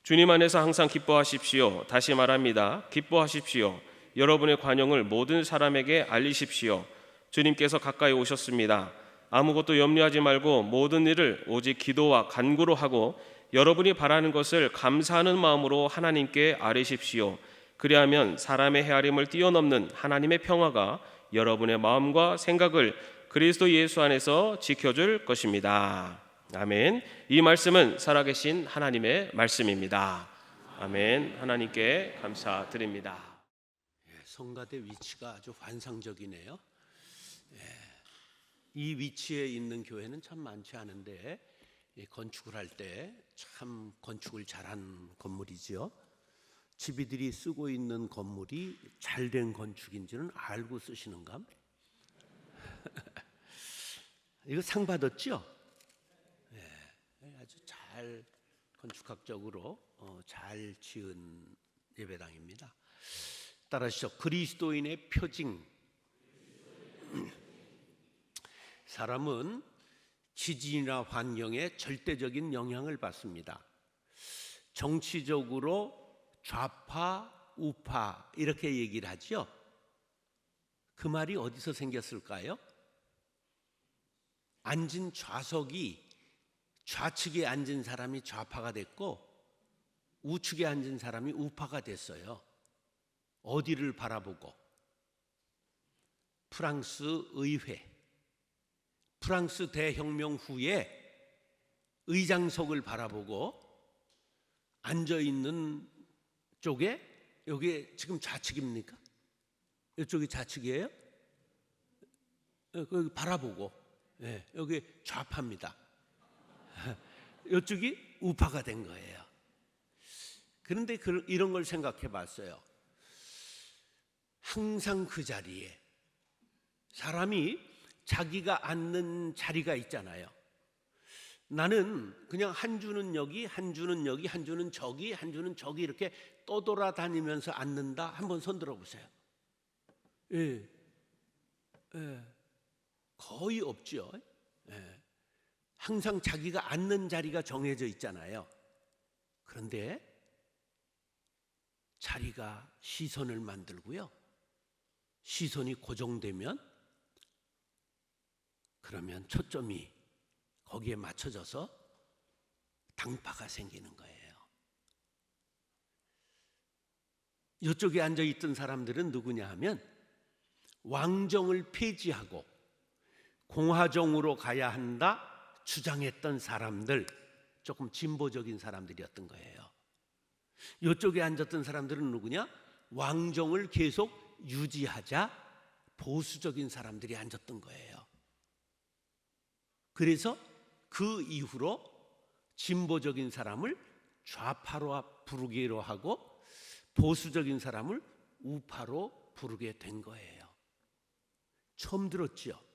주님 안에서 항상 기뻐하십시오. 다시 말합니다. 기뻐하십시오. 여러분의 관용을 모든 사람에게 알리십시오. 주님께서 가까이 오셨습니다. 아무것도 염려하지 말고 모든 일을 오직 기도와 간구로 하고 여러분이 바라는 것을 감사하는 마음으로 하나님께 아뢰십시오. 그리하면 사람의 헤아림을 뛰어넘는 하나님의 평화가 여러분의 마음과 생각을 그리스도 예수 안에서 지켜줄 것입니다. 아멘. 이 말씀은 살아계신 하나님의 말씀입니다. 아멘. 하나님께 감사드립니다. 성가대 위치가 아주 환상적이네요. 이 위치에 있는 교회는 참 많지 않은데 건축을 할 때 참 건축을 잘한 건물이지요. 집이들이 쓰고 있는 건물이 잘된 건축인지는 알고 쓰시는가? 이거 상 받았죠? 아주 잘 건축학적으로 잘 지은 예배당입니다. 따라하시죠. 그리스도인의 표징. 사람은 지진이나 환경에 절대적인 영향을 받습니다. 정치적으로 좌파, 우파 이렇게 얘기를 하죠. 그 말이 어디서 생겼을까요? 앉은 좌석이 좌측에 앉은 사람이 좌파가 됐고 우측에 앉은 사람이 우파가 됐어요. 어디를 바라보고? 프랑스 의회, 프랑스 대혁명 후에 의장석을 바라보고 앉아있는 쪽에, 여기 지금 좌측입니까? 이쪽이 좌측이에요? 여기 바라보고, 여기 좌파입니다. 이쪽이 우파가 된 거예요. 그런데 이런 걸 생각해 봤어요. 항상 그 자리에 사람이 자기가 앉는 자리가 있잖아요. 나는 그냥 한 주는 여기, 한 주는 여기, 한 주는 저기, 한 주는 저기 이렇게 떠돌아다니면서 앉는다. 한번 손 들어보세요. 거의 없죠. 항상 자기가 앉는 자리가 정해져 있잖아요. 그런데 자리가 시선을 만들고요. 시선이 고정되면 그러면 초점이 거기에 맞춰져서 당파가 생기는 거예요. 이쪽에 앉아있던 사람들은 누구냐 하면 왕정을 폐지하고 공화정으로 가야 한다 주장했던 사람들, 조금 진보적인 사람들이었던 거예요. 이쪽에 앉았던 사람들은 누구냐? 왕정을 계속 유지하자 보수적인 사람들이 앉았던 거예요. 그래서 그 이후로 진보적인 사람을 좌파로 부르기로 하고 보수적인 사람을 우파로 부르게 된 거예요. 처음 들었죠?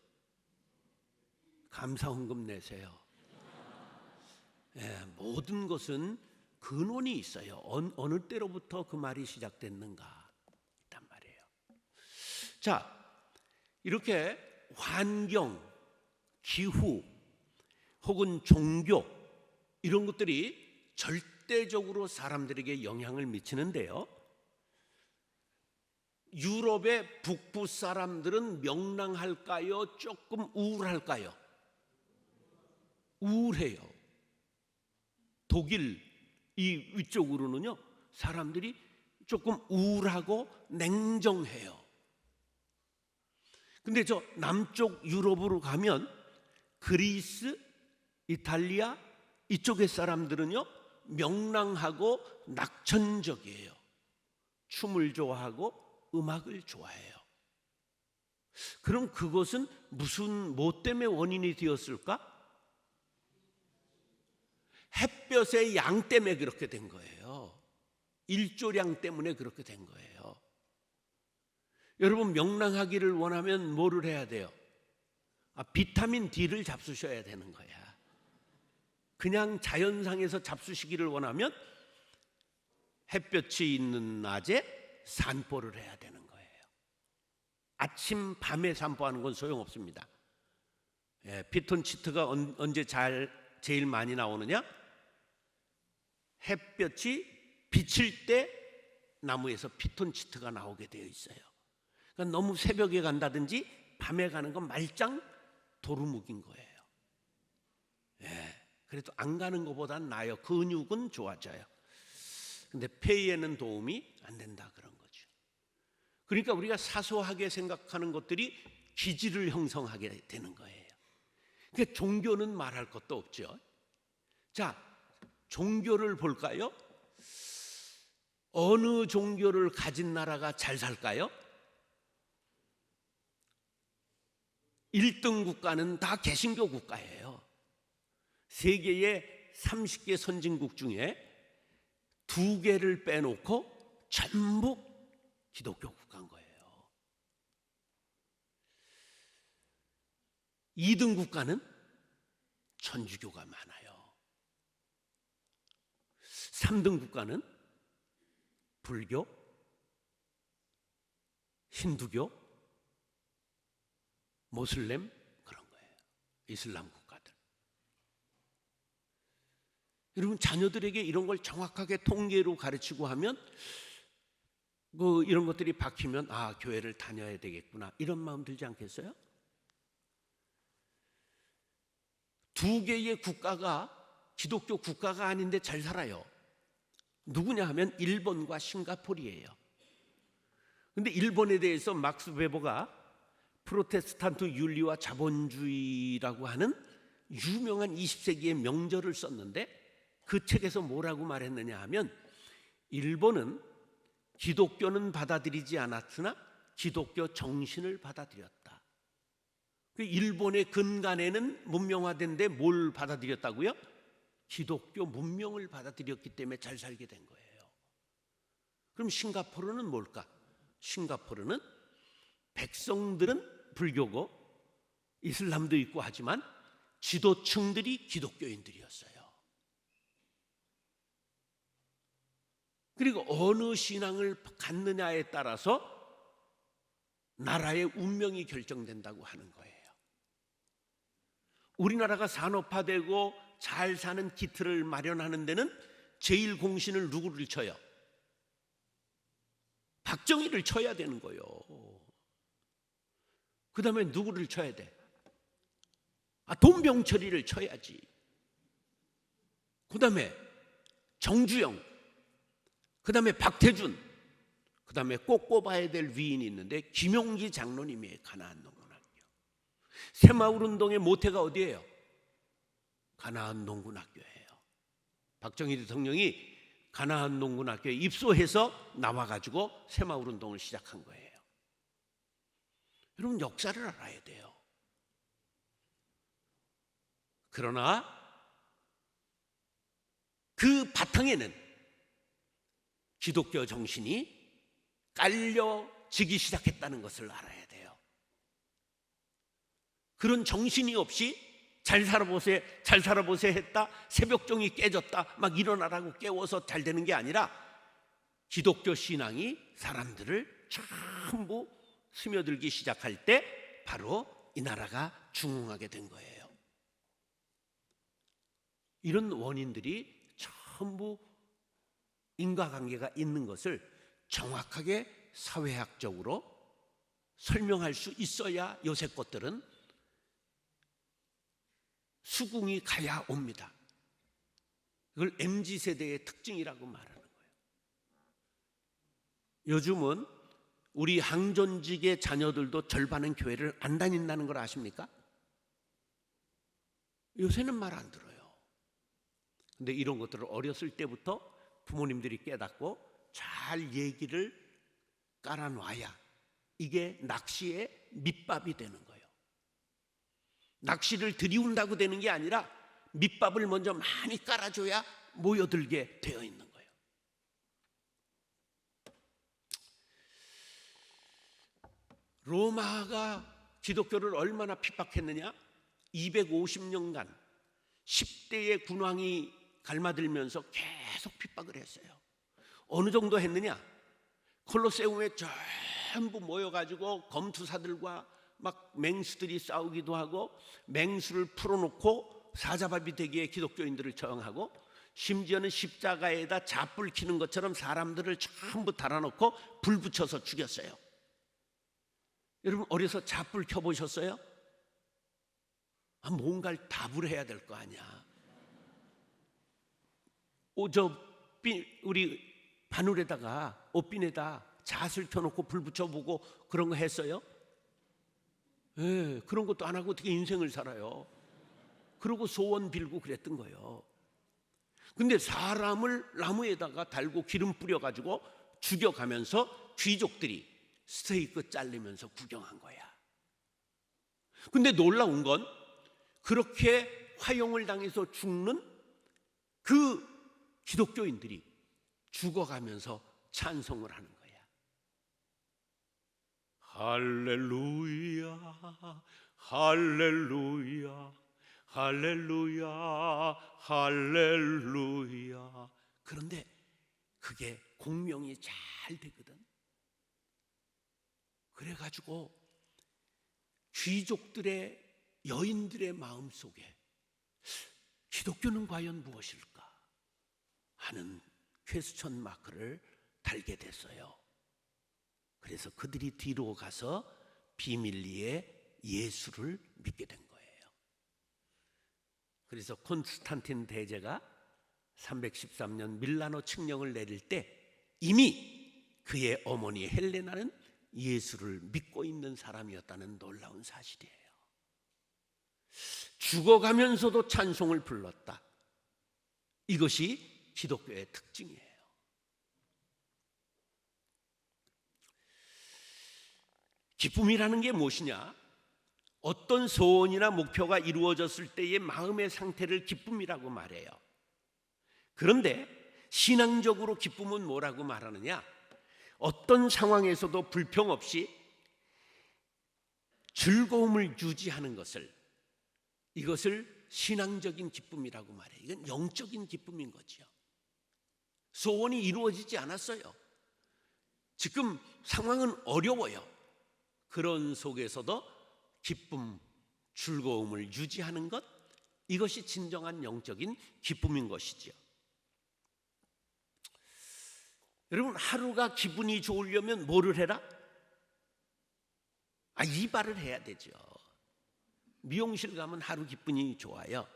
감사헌금 내세요. 모든 것은 근원이 있어요. 어느 때로부터 그 말이 시작됐는가 있단 말이에요. 자, 이렇게 환경, 기후 혹은 종교 이런 것들이 절대적으로 사람들에게 영향을 미치는데요. 유럽의 북부 사람들은 명랑할까요? 조금 우울할까요? 우울해요. 독일 이 위쪽으로는요, 사람들이 조금 우울하고 냉정해요. 근데 저 남쪽 유럽으로 가면 그리스, 이탈리아 이쪽의 사람들은요 명랑하고 낙천적이에요. 춤을 좋아하고 음악을 좋아해요. 그럼 그것은 뭐 때문에 원인이 되었을까? 햇볕의 양 때문에 그렇게 된 거예요. 일조량 때문에 그렇게 된 거예요. 여러분 명랑하기를 원하면 뭐를 해야 돼요? 비타민 D를 잡수셔야 되는 거야. 그냥 자연상에서 잡수시기를 원하면 햇볕이 있는 낮에 산보를 해야 되는 거예요. 아침 밤에 산보하는 건 소용없습니다. 피톤치드가 언제 제일 많이 나오느냐? 햇볕이 비칠 때 나무에서 피톤치드가 나오게 되어 있어요. 그러니까 너무 새벽에 간다든지 밤에 가는 건 말짱 도루묵인 거예요. 예, 그래도 안 가는 것보단 나아요. 근육은 좋아져요. 근데 폐에는 도움이 안 된다 그런 거죠. 그러니까 우리가 사소하게 생각하는 것들이 기질을 형성하게 되는 거예요. 그러니까 종교는 말할 것도 없죠. 자, 종교를 볼까요? 어느 종교를 가진 나라가 잘 살까요? 1등 국가는 다 개신교 국가예요. 세계의 30개 선진국 중에 2개를 빼놓고 전부 기독교 국가인 거예요. 2등 국가는 천주교가 많아요. 3등 국가는 불교, 힌두교, 모슬렘 그런 거예요. 이슬람 국가들. 여러분 자녀들에게 이런 걸 정확하게 통계로 가르치고 하면 이런 것들이 박히면 아 교회를 다녀야 되겠구나 이런 마음 들지 않겠어요? 2개의 국가가 기독교 국가가 아닌데 잘 살아요. 누구냐 하면 일본과 싱가포르예요. 그런데 일본에 대해서 막스 베버가 프로테스탄트 윤리와 자본주의라고 하는 유명한 20세기의 명절을 썼는데 그 책에서 뭐라고 말했느냐 하면 일본은 기독교는 받아들이지 않았으나 기독교 정신을 받아들였다. 그 일본의 근간에는 문명화된데 뭘 받아들였다고요? 기독교 문명을 받아들였기 때문에 잘 살게 된 거예요. 그럼 싱가포르는 뭘까? 싱가포르는 백성들은 불교고 이슬람도 있고 하지만 지도층들이 기독교인들이었어요. 그리고 어느 신앙을 갖느냐에 따라서 나라의 운명이 결정된다고 하는 거예요. 우리나라가 산업화되고 잘 사는 기틀을 마련하는 데는 제일 공신을 누구를 쳐요? 박정희를 쳐야 되는 거예요. 그 다음에 누구를 쳐야 돼? 돈병철이를 쳐야지. 그 다음에 정주영, 그 다음에 박태준, 그 다음에 꼭 꼽아야 될 위인이 있는데 김용기 장로님의 가나안 농군학교. 새마을운동의 모태가 어디예요? 가나안 농군학교예요. 박정희 대통령이 가나안 농군학교에 입소해서 나와가지고 새마을운동을 시작한 거예요. 여러분 역사를 알아야 돼요. 그러나 그 바탕에는 기독교 정신이 깔려지기 시작했다는 것을 알아야 돼요. 그런 정신이 없이 잘 살아보세요 했다 새벽종이 깨졌다 막 일어나라고 깨워서 잘 되는 게 아니라 기독교 신앙이 사람들을 전부 스며들기 시작할 때 바로 이 나라가 중흥하게 된 거예요. 이런 원인들이 전부 인과관계가 있는 것을 정확하게 사회학적으로 설명할 수 있어야 요새 것들은 수긍이 가야 옵니다. 이걸 MZ세대의 특징이라고 말하는 거예요. 요즘은 우리 항존직의 자녀들도 절반은 교회를 안 다닌다는 걸 아십니까? 요새는 말 안 들어요. 근데 이런 것들을 어렸을 때부터 부모님들이 깨닫고 잘 얘기를 깔아놔야 이게 낚시의 밑밥이 되는 거예요. 낚시를 들이운다고 되는 게 아니라 밑밥을 먼저 많이 깔아줘야 모여들게 되어 있는 거예요. 로마가 기독교를 얼마나 핍박했느냐? 250년간 10대의 군왕이 갈마들면서 계속 핍박을 했어요. 어느 정도 했느냐? 콜로세움에 전부 모여가지고 검투사들과 막 맹수들이 싸우기도 하고 맹수를 풀어놓고 사자밥이 되기에 기독교인들을 저항하고 심지어는 십자가에다 잣불 켜는 것처럼 사람들을 전부 달아놓고 불 붙여서 죽였어요. 여러분 어려서 잣불 켜보셨어요? 뭔가를 답을 해야 될 거 아니야. 우리 바늘에다가 옷빈에다 잣을 켜놓고 불 붙여보고 그런 거 했어요? 그런 것도 안 하고 어떻게 인생을 살아요? 그러고 소원 빌고 그랬던 거예요. 근데 사람을 나무에다가 달고 기름 뿌려가지고 죽여가면서 귀족들이 스테이크 잘리면서 구경한 거야. 근데 놀라운 건 그렇게 화형을 당해서 죽는 그 기독교인들이 죽어가면서 찬송을 하는 거야. 할렐루야 할렐루야 할렐루야 할렐루야. 그런데 그게 공명이 잘 되거든. 그래가지고 귀족들의 여인들의 마음속에 기독교는 과연 무엇일까 하는 퀘스천 마크를 달게 됐어요. 그래서 그들이 뒤로 가서 비밀리에 예수를 믿게 된 거예요. 그래서 콘스탄틴 대제가 313년 밀라노 칙령을 내릴 때 이미 그의 어머니 헬레나는 예수를 믿고 있는 사람이었다는 놀라운 사실이에요. 죽어가면서도 찬송을 불렀다. 이것이 기독교의 특징이에요. 기쁨이라는 게 무엇이냐? 어떤 소원이나 목표가 이루어졌을 때의 마음의 상태를 기쁨이라고 말해요. 그런데 신앙적으로 기쁨은 뭐라고 말하느냐? 어떤 상황에서도 불평 없이 즐거움을 유지하는 이것을 신앙적인 기쁨이라고 말해요. 이건 영적인 기쁨인 거죠. 소원이 이루어지지 않았어요. 지금 상황은 어려워요. 그런 속에서도 기쁨, 즐거움을 유지하는 것, 이것이 진정한 영적인 기쁨인 것이죠. 여러분, 하루가 기분이 좋으려면 뭐를 해라? 이발을 해야 되죠. 미용실 가면 하루 기분이 좋아요.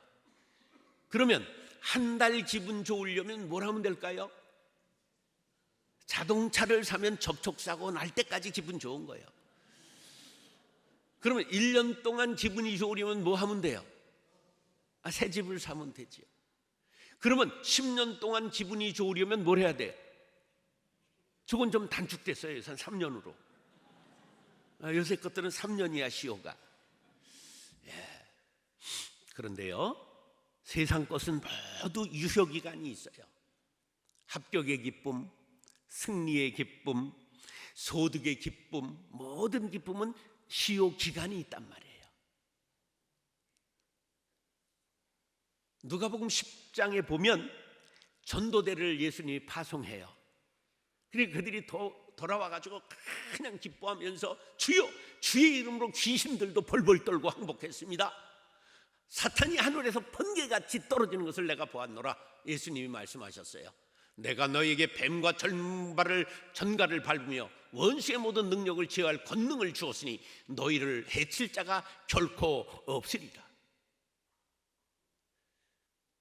그러면 한 달 기분 좋으려면 뭘 하면 될까요? 자동차를 사면 접촉사고 날 때까지 기분 좋은 거예요. 그러면 1년 동안 기분이 좋으려면 뭐 하면 돼요? 새 집을 사면 되죠. 그러면 10년 동안 기분이 좋으려면 뭘 해야 돼요? 저건 좀 단축됐어요. 3년으로. 요새 것들은 3년이야 시효가. 그런데요, 세상 것은 모두 유효기간이 있어요. 합격의 기쁨, 승리의 기쁨, 소득의 기쁨, 모든 기쁨은 시효기간이 있단 말이에요. 누가복음 10장에 보면 전도대를 예수님이 파송해요. 그러니까 그들이 돌아와가지고 그냥 기뻐하면서 주여, 주의 이름으로 귀신들도 벌벌 떨고 항복했습니다. 사탄이 하늘에서 번개같이 떨어지는 것을 내가 보았노라. 예수님이 말씀하셨어요. 내가 너에게 뱀과 전갈을 밟으며 원수의 모든 능력을 제어할 권능을 주었으니 너희를 해칠 자가 결코 없으리라.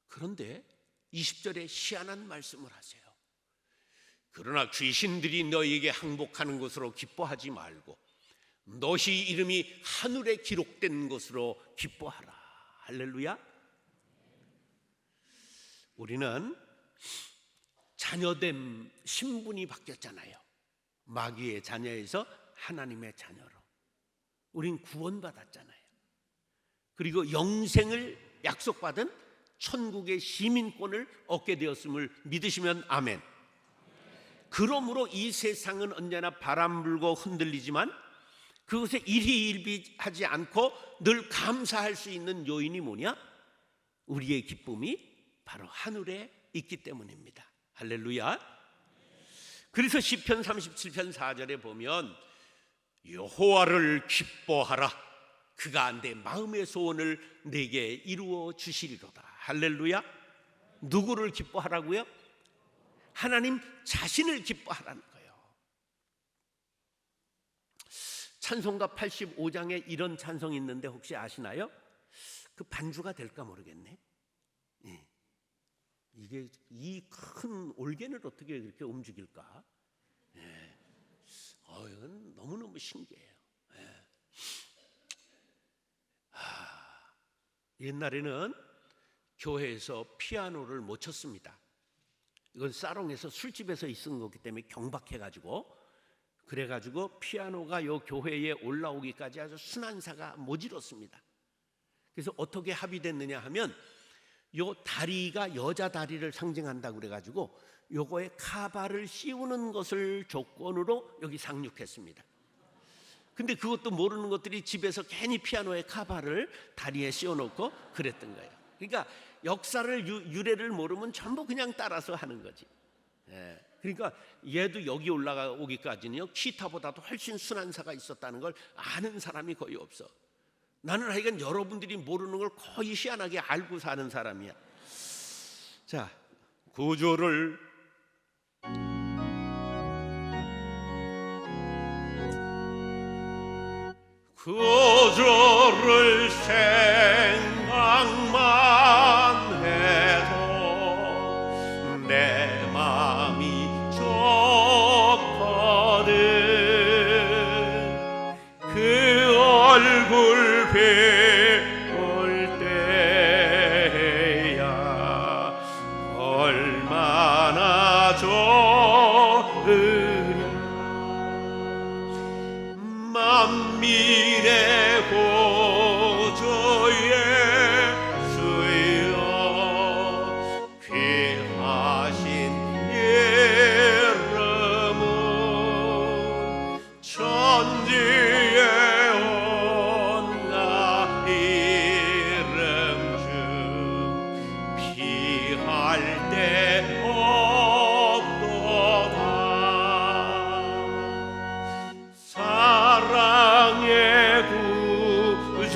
그런데 20절에 희한한 말씀을 하세요. 그러나 귀신들이 너희에게 항복하는 것으로 기뻐하지 말고 너희 이름이 하늘에 기록된 것으로 기뻐하라. 할렐루야. 우리는 자녀됨 신분이 바뀌었잖아요. 마귀의 자녀에서 하나님의 자녀로 우린 구원받았잖아요. 그리고 영생을 약속받은 천국의 시민권을 얻게 되었음을 믿으시면 아멘. 그러므로 이 세상은 언제나 바람 불고 흔들리지만 그것에 일희일비하지 않고 늘 감사할 수 있는 요인이 뭐냐? 우리의 기쁨이 바로 하늘에 있기 때문입니다. 할렐루야. 그래서 시편 37편 4절에 보면 여호와를 기뻐하라. 그가 내 마음의 소원을 내게 이루어 주시리로다. 할렐루야. 누구를 기뻐하라고요? 하나님 자신을 기뻐하라는 거예요. 찬송가 85장에 이런 찬송이 있는데 혹시 아시나요? 그 반주가 될까 모르겠네. 이게 이 큰 올겐을 어떻게 이렇게 움직일까? 이건 너무너무 신기해요. 옛날에는 교회에서 피아노를 못 쳤습니다. 이건 사롱에서 술집에서 있은 거기 때문에 경박해가지고, 그래가지고 피아노가 요 교회에 올라오기까지 아주 순환사가 모질었습니다. 그래서 어떻게 합의됐느냐 하면 요 다리가 여자 다리를 상징한다고 그래가지고 요거에 카바를 씌우는 것을 조건으로 여기 상륙했습니다. 근데 그것도 모르는 것들이 집에서 괜히 피아노에 카바를 다리에 씌워놓고 그랬던 거예요. 그러니까 역사를 유래를 모르면 전부 그냥 따라서 하는 거지. 그러니까 얘도 여기 올라오기까지는요 기타보다도 훨씬 순환사가 있었다는 걸 아는 사람이 거의 없어. 나는 하여간 여러분들이 모르는 걸 거의 희한하게 알고 사는 사람이야. 자, 구조를 생각만 해도 내 마음이 좋거든. 그 얼굴 배울 때야 얼마나 좋으랴. 만민의 구주 예수여 귀하신 이름은 천지의 온갖 이름 중 피할 데 없도다. 사랑의 구주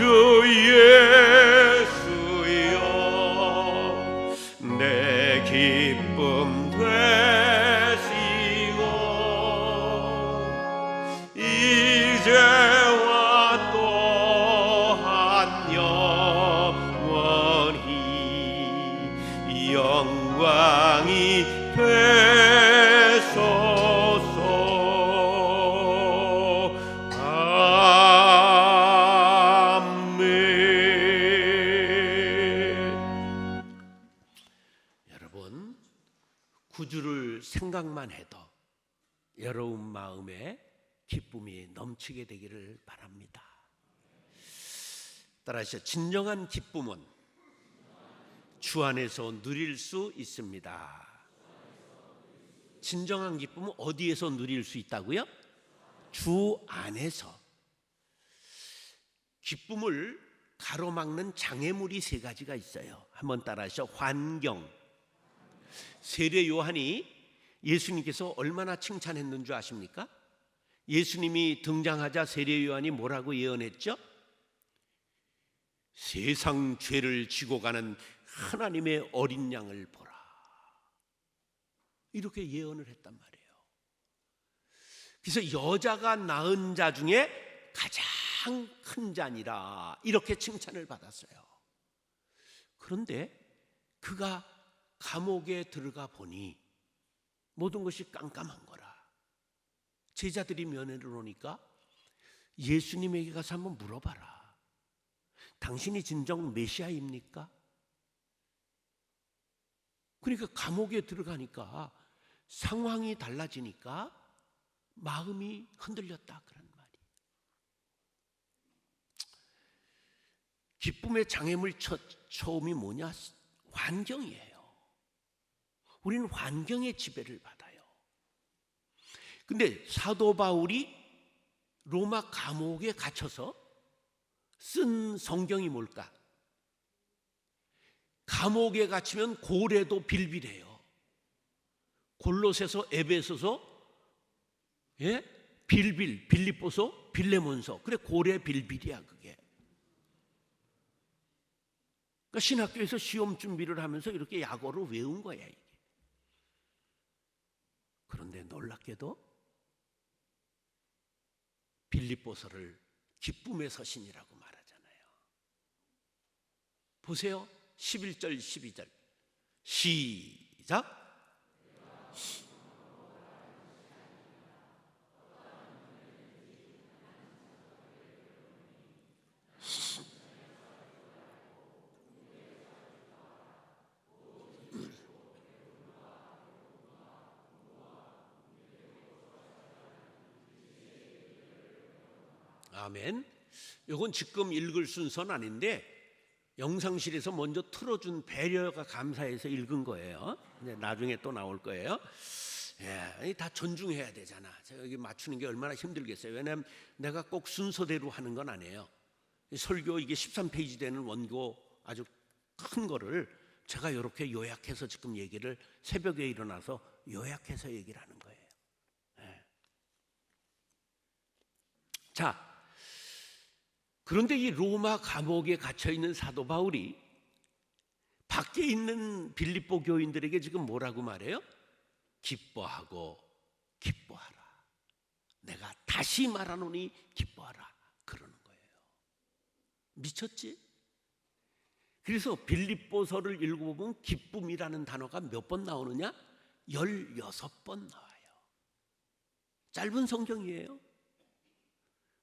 예수여 내 기쁨 되시고 이제와 또한 영원히 영광이 되소서. 여러분, 구주를 생각만 해도 여러분 마음에 기쁨이 넘치게 되기를 바랍니다. 따라하시죠. 진정한 기쁨은 주 안에서 누릴 수 있습니다. 진정한 기쁨은 어디에서 누릴 수 있다고요? 주 안에서. 기쁨을 가로막는 장애물이 세 가지가 있어요. 한번 따라하시죠. 환경. 세례 요한이 예수님께서 얼마나 칭찬했는 줄 아십니까? 예수님이 등장하자 세례 요한이 뭐라고 예언했죠? 세상 죄를 지고 가는 하나님의 어린 양을 보라. 이렇게 예언을 했단 말이에요. 그래서 여자가 낳은 자 중에 가장 큰 자니라 이렇게 칭찬을 받았어요. 그런데 그가 감옥에 들어가 보니 모든 것이 깜깜한 거라. 제자들이 면회를 오니까 예수님에게 가서 한번 물어봐라. 당신이 진정 메시아입니까? 그러니까 감옥에 들어가니까 상황이 달라지니까 마음이 흔들렸다 그런 말이. 기쁨의 장애물 처음이 뭐냐? 환경이에요. 우리는 환경의 지배를 받아요. 근데 사도 바울이 로마 감옥에 갇혀서 쓴 성경이 뭘까? 감옥에 갇히면 고래도 빌빌해요. 골로새서, 에베소서, 빌빌, 빌립보서, 빌레몬서. 그래 고래 빌빌이야 그게. 그러니까 신학교에서 시험 준비를 하면서 이렇게 약어를 외운 거야 이게. 그런데 놀랍게도 빌립보서를 기쁨의 서신이라고 말하잖아요. 보세요. 11절 12절 시작. 아멘. 이건 지금 읽을 순서는 아닌데 영상실에서 먼저 틀어준 배려가 감사해서 읽은 거예요. 이제 나중에 또 나올 거예요. 예, 다 존중해야 되잖아. 제가 여기 맞추는 게 얼마나 힘들겠어요. 왜냐하면 내가 꼭 순서대로 하는 건 아니에요. 설교 이게 13페이지 되는 원고 아주 큰 거를 제가 이렇게 요약해서 지금 얘기를 새벽에 일어나서 요약해서 얘기를 하는 거예요. 예. 자, 그런데 이 로마 감옥에 갇혀 있는 사도 바울이 밖에 있는 빌립보 교인들에게 지금 뭐라고 말해요? 기뻐하고 기뻐하라. 내가 다시 말하노니 기뻐하라. 그러는 거예요. 미쳤지? 그래서 빌립보서를 읽어보면 기쁨이라는 단어가 몇 번 나오느냐? 16번 나와요. 짧은 성경이에요.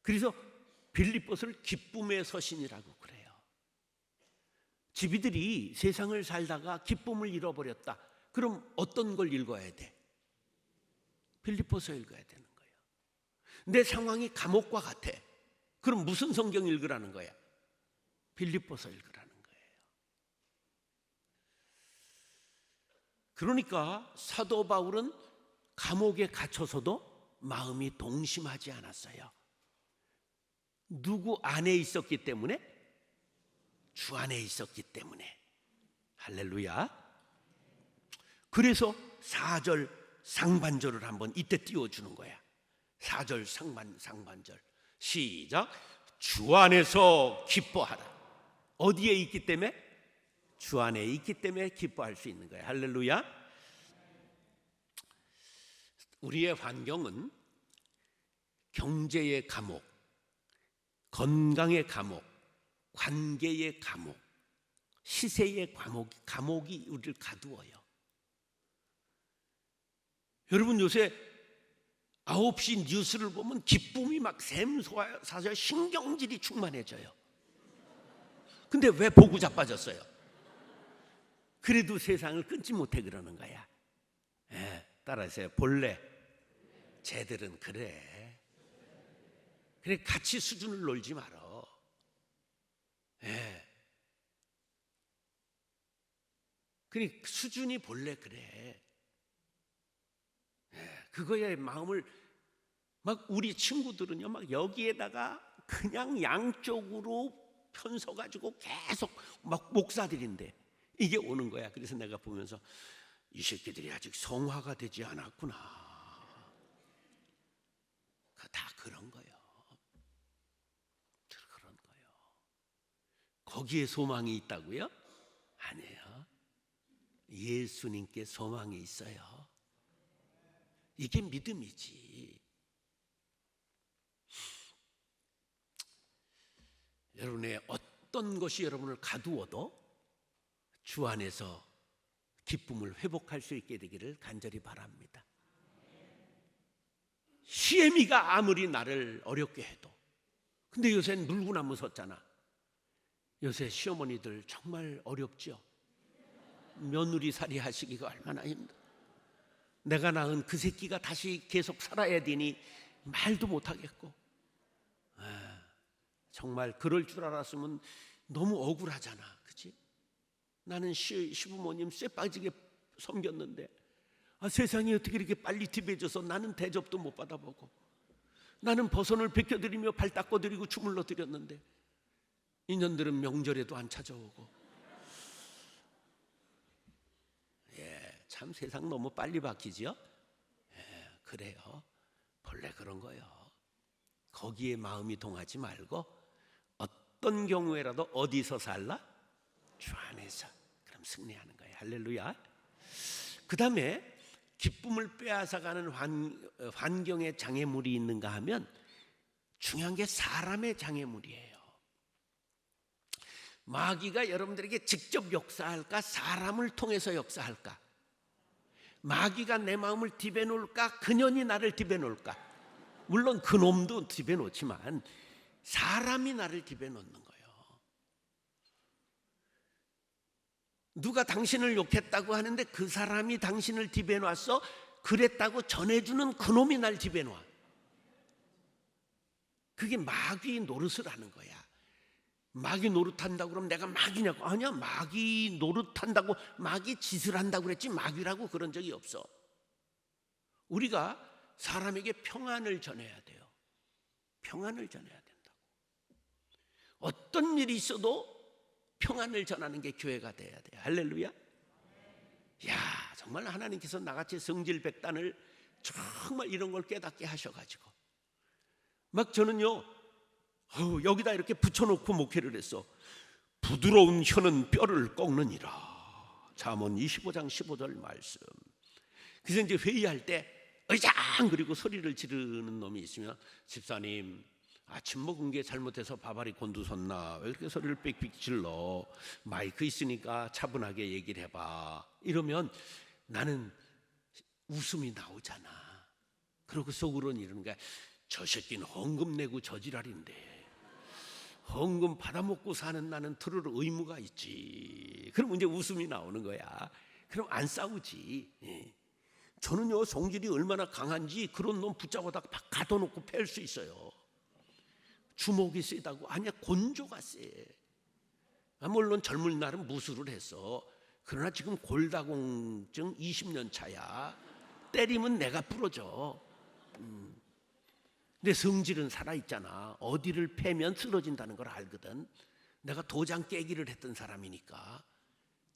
그래서 빌립보서를 기쁨의 서신이라고 그래요. 지비들이 세상을 살다가 기쁨을 잃어버렸다. 그럼 어떤 걸 읽어야 돼? 빌립보서 읽어야 되는 거예요. 내 상황이 감옥과 같아. 그럼 무슨 성경 읽으라는 거야? 빌립보서 읽으라는 거예요. 그러니까 사도 바울은 감옥에 갇혀서도 마음이 동심하지 않았어요. 누구 안에 있었기 때문에? 주 안에 있었기 때문에. 할렐루야. 그래서 4절 상반절을 한번 이때 띄워주는 거야. 4절 상반절 시작. 주 안에서 기뻐하라. 어디에 있기 때문에? 주 안에 있기 때문에 기뻐할 수 있는 거야. 할렐루야. 우리의 환경은 경제의 감옥, 건강의 감옥, 관계의 감옥, 시세의 감옥이 우리를 가두어요. 여러분 요새 9시 뉴스를 보면 기쁨이 막 샘솟아서 신경질이 충만해져요. 근데 왜 보고 자빠졌어요? 그래도 세상을 끊지 못해 그러는 거야. 예, 따라하세요. 본래 쟤들은 그래. 그래 같이 수준을 놀지 말어. 예. 그래 수준이 본래 그래. 예, 그거에 마음을 막 우리 친구들은요 막 여기에다가 그냥 양쪽으로 편서 가지고 계속 막 목사들인데 이게 오는 거야. 그래서 내가 보면서 이 새끼들이 아직 성화가 되지 않았구나. 다 그런 거예요. 그런 거예요. 거기에 소망이 있다고요? 아니에요. 예수님께 소망이 있어요. 이게 믿음이지. 여러분의 어떤 것이 여러분을 가두어도 주 안에서 기쁨을 회복할 수 있게 되기를 간절히 바랍니다. 시애미가 아무리 나를 어렵게 해도, 근데 요새는 물구나무 섰잖아. 요새 시어머니들 정말 어렵죠. 며느리 살이 하시기가 얼마나 힘들어. 내가 낳은 그 새끼가 다시 계속 살아야 되니 말도 못하겠고. 정말 그럴 줄 알았으면 너무 억울하잖아. 그치? 나는 시부모님 쇠 빠지게 섬겼는데 세상이 어떻게 이렇게 빨리 뒤배져서 나는 대접도 못 받아보고, 나는 버선을 벗겨드리며 발 닦아드리고 주물러 드렸는데 인연들은 명절에도 안 찾아오고. 예, 참 세상 너무 빨리 바뀌죠. 예, 그래요. 본래 그런 거예요. 거기에 마음이 동하지 말고 어떤 경우에라도 어디서 살라? 주 안에서. 그럼 승리하는 거예요. 할렐루야. 그 다음에 기쁨을 빼앗아가는 환경에 장애물이 있는가 하면 중요한 게 사람의 장애물이에요. 마귀가 여러분들에게 직접 역사할까? 사람을 통해서 역사할까? 마귀가 내 마음을 디베놓을까? 그년이 나를 디베놓을까? 물론 그놈도 디베놓지만 사람이 나를 디베놓는 거예요. 누가 당신을 욕했다고 하는데 그 사람이 당신을 디베놓았어? 그랬다고 전해주는 그놈이 날 디베놓아. 그게 마귀 노릇을 하는 거야. 마귀 노릇한다고 그러면 내가 마귀냐고. 아니야, 마귀 노릇한다고, 마귀 짓을 한다고 그랬지 마귀라고 그런 적이 없어. 우리가 사람에게 평안을 전해야 돼요. 평안을 전해야 된다고. 어떤 일이 있어도 평안을 전하는 게 교회가 돼야 돼요. 할렐루야. 야, 정말 하나님께서 나같이 성질백단을 정말 이런 걸 깨닫게 하셔가지고 막 저는요, 여기다 이렇게 붙여놓고 목회를 했어. 부드러운 혀는 뼈를 꺾느니라. 잠언 25장 15절 말씀. 그래서 이제 회의할 때 의장 그리고 소리를 지르는 놈이 있으면, 집사님 아침 먹은 게 잘못해서 밥알이 곤두섰나, 왜 이렇게 소리를 삑삑 질러, 마이크 있으니까 차분하게 얘기를 해봐. 이러면 나는 웃음이 나오잖아. 그러고 속으로는 이러는 거야. 저 새끼는 헌금 내고 저지랄인데 헌금 받아먹고 사는 나는 들을 의무가 있지. 그럼 이제 웃음이 나오는 거야. 그럼 안 싸우지. 저는요, 성질이 얼마나 강한지 그런 놈 붙잡아다 가둬놓고 팰 수 있어요. 주먹이 세다고. 아니야, 곤조가 세. 물론 젊은 날은 무술을 했어. 그러나 지금 골다공증 20년 차야. 때리면 내가 부러져. 근데 성질은 살아있잖아. 어디를 패면 쓰러진다는 걸 알거든. 내가 도장 깨기를 했던 사람이니까.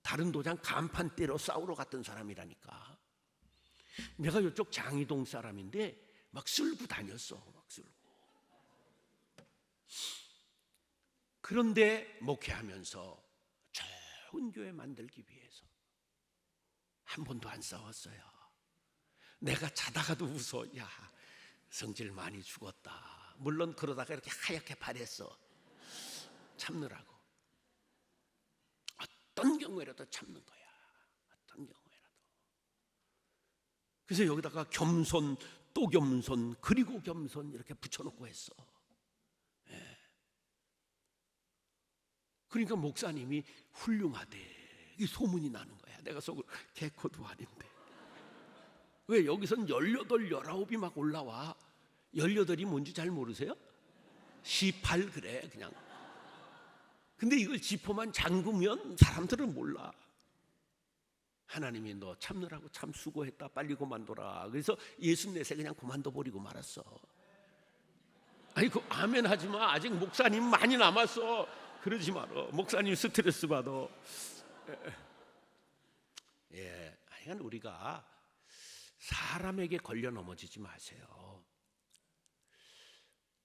다른 도장 간판대로 싸우러 갔던 사람이라니까. 내가 이쪽 장이동 사람인데 막 쓸고 다녔어. 막 쓸고. 그런데 목회하면서 좋은 교회 만들기 위해서 한 번도 안 싸웠어요. 내가 자다가도 웃어. 야, 성질 많이 죽었다. 물론 그러다가 이렇게 하얗게 바랬어. 참느라고. 어떤 경우에라도 참는 거야. 어떤 경우에라도. 그래서 여기다가 겸손, 또 겸손, 그리고 겸손 이렇게 붙여놓고 했어. 예. 그러니까 목사님이 훌륭하대, 이 소문이 나는 거야. 내가 속으로 개코도 아닌데. 왜 여기선 18, 19이 막 올라와. 18이 뭔지 잘 모르세요? 18 그래 그냥. 근데 이걸 지퍼만 잠그면 사람들은 몰라. 하나님이 너 참느라고 참 수고했다, 빨리 그만둬라. 그래서 64세 그냥 그만둬버리고 말았어. 아니 그 아멘 하지마. 아직 목사님 많이 남았어. 그러지 마라. 목사님 스트레스 받아. 예, 하여간 우리가 사람에게 걸려 넘어지지 마세요.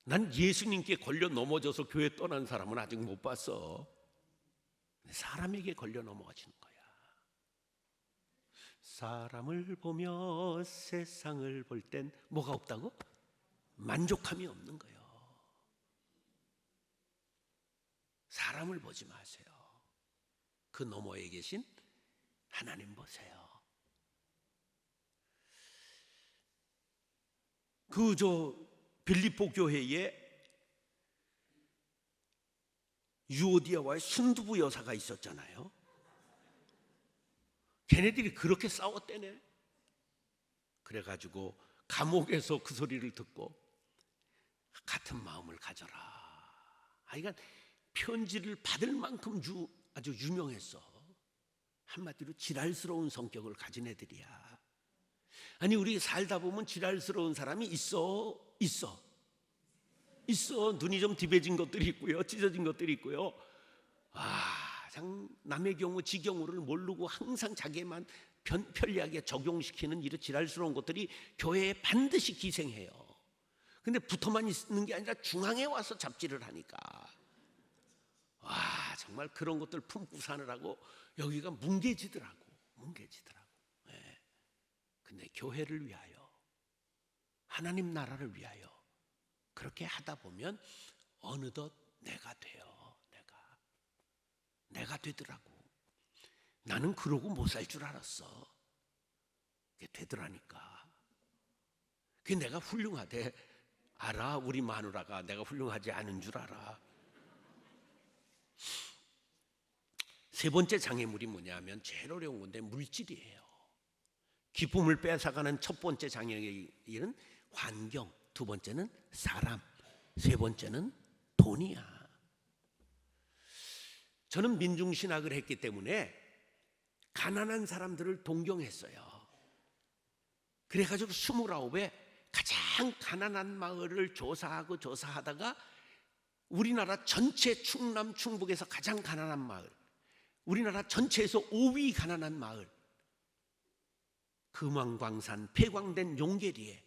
난 예수님께 걸려 넘어져서 교회 떠난 사람은 아직 못 봤어. 사람에게 걸려 넘어지는 거야. 사람을 보며 세상을 볼 땐 뭐가 없다고? 만족함이 없는 거예요. 사람을 보지 마세요. 그 너머에 계신 하나님 보세요. 빌립보 교회에 유오디아와의 순두부 여사가 있었잖아요. 걔네들이 그렇게 싸웠대네. 그래가지고 감옥에서 그 소리를 듣고 같은 마음을 가져라. 그러니까 편지를 받을 만큼 아주 유명했어. 한마디로 지랄스러운 성격을 가진 애들이야. 아니 우리 살다 보면 지랄스러운 사람이 있어. 눈이 좀 디베진 것들이 있고요, 찢어진 것들이 있고요. 참 남의 경우 지 경우를 모르고 항상 자기만 편리하게 적용시키는 이런 지랄스러운 것들이 교회에 반드시 기생해요. 근데 붙어만 있는 게 아니라 중앙에 와서 잡지를 하니까 정말 그런 것들 품고 사느라고 여기가 뭉개지더라고. 예. 근데 교회를 위하여, 하나님 나라를 위하여 그렇게 하다 보면 어느덧 내가 돼요. 내가 되더라고. 나는 그러고 못 살 줄 알았어. 그게 되더라니까. 그게 내가 훌륭하대. 알아. 우리 마누라가 내가 훌륭하지 않은 줄 알아. 세 번째 장애물이 뭐냐면 제일 어려운 건데 물질이에요. 기쁨을 뺏어가는 첫 번째 장애의 일은 환경, 두 번째는 사람, 세 번째는 돈이야. 저는 민중신학을 했기 때문에 가난한 사람들을 동경했어요. 그래가지고 29에 가장 가난한 마을을 조사하다가 우리나라 전체 충남 충북에서 가장 가난한 마을, 우리나라 전체에서 5위 가난한 마을, 금왕광산 폐광된 용계리에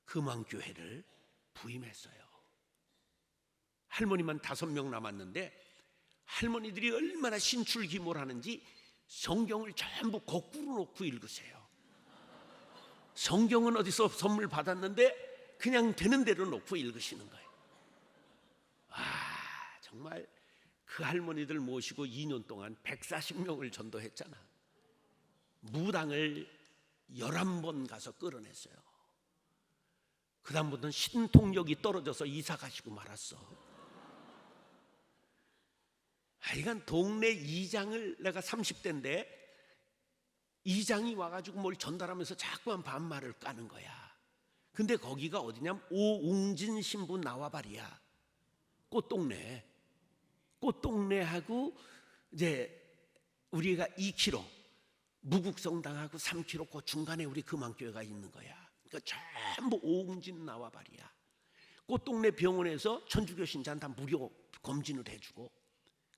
금왕교회를 부임했어요. 할머니만 5명 남았는데 할머니들이 얼마나 신출기몰하는지 성경을 전부 거꾸로 놓고 읽으세요. 성경은 어디서 선물 받았는데 그냥 되는 대로 놓고 읽으시는 거예요. 정말 그 할머니들 모시고 2년 동안 140명을 전도했잖아. 무당을 11번 가서 끌어냈어요. 그 다음부터는 신통력이 떨어져서 이사 가시고 말았어. 하여간 동네 이장을, 내가 30대인데 이장이 와가지고 뭘 전달하면서 자꾸만 반말을 까는 거야. 근데 거기가 어디냐면 오웅진 신부 나와바리야. 꽃동네하고 이제 우리가 2km, 무국성당하고 3km 그 중간에 우리 금왕교회가 있는 거야. 그러니까 전부 오웅진 나와바리야. 꽃동네 병원에서 천주교 신자는 다 무료 검진을 해주고,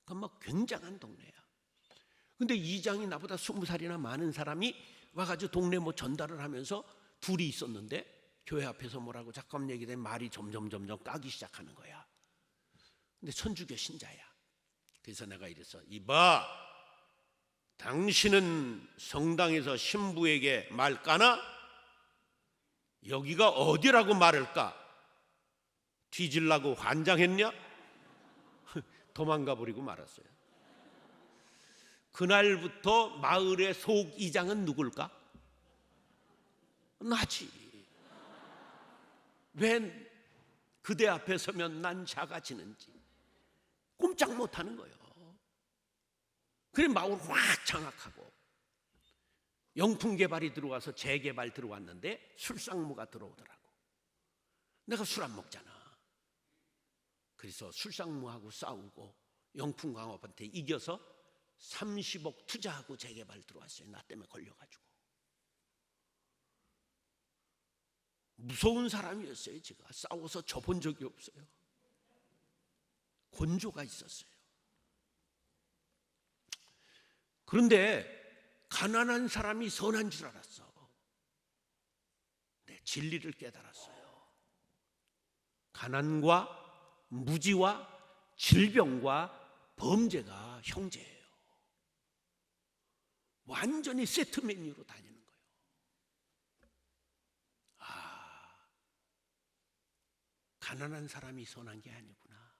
그건 막 굉장한 동네야. 근데 이장이 나보다 20살이나 많은 사람이 와가지고 동네 뭐 전달을 하면서 둘이 있었는데 교회 앞에서 뭐라고 잠깐 얘기된 말이 점점 까기 시작하는 거야. 근데 천주교 신자야. 그래서 내가 이랬어. 이봐, 당신은 성당에서 신부에게 말 까나? 여기가 어디라고 말을 까? 뒤질라고 환장했냐? 도망가 버리고 말았어요. 그날부터 마을의 속이장은 누굴까? 나지. 왜 그대 앞에 서면 난 작아지는지 꼼짝 못하는 거예요. 그래 마을 확 장악하고 영풍 개발이 들어와서 재개발 들어왔는데 술상무가 들어오더라고. 내가 술 안 먹잖아. 그래서 술상무하고 싸우고 영풍광업한테 이겨서 30억 투자하고 재개발 들어왔어요. 나 때문에 걸려가지고. 무서운 사람이었어요. 제가 싸워서 져본 적이 없어요. 권조가 있었어요. 그런데 가난한 사람이 선한 줄 알았어. 네, 진리를 깨달았어요. 가난과 무지와 질병과 범죄가 형제예요. 완전히 세트 메뉴로 다니는 거예요. 가난한 사람이 선한 게 아니구나.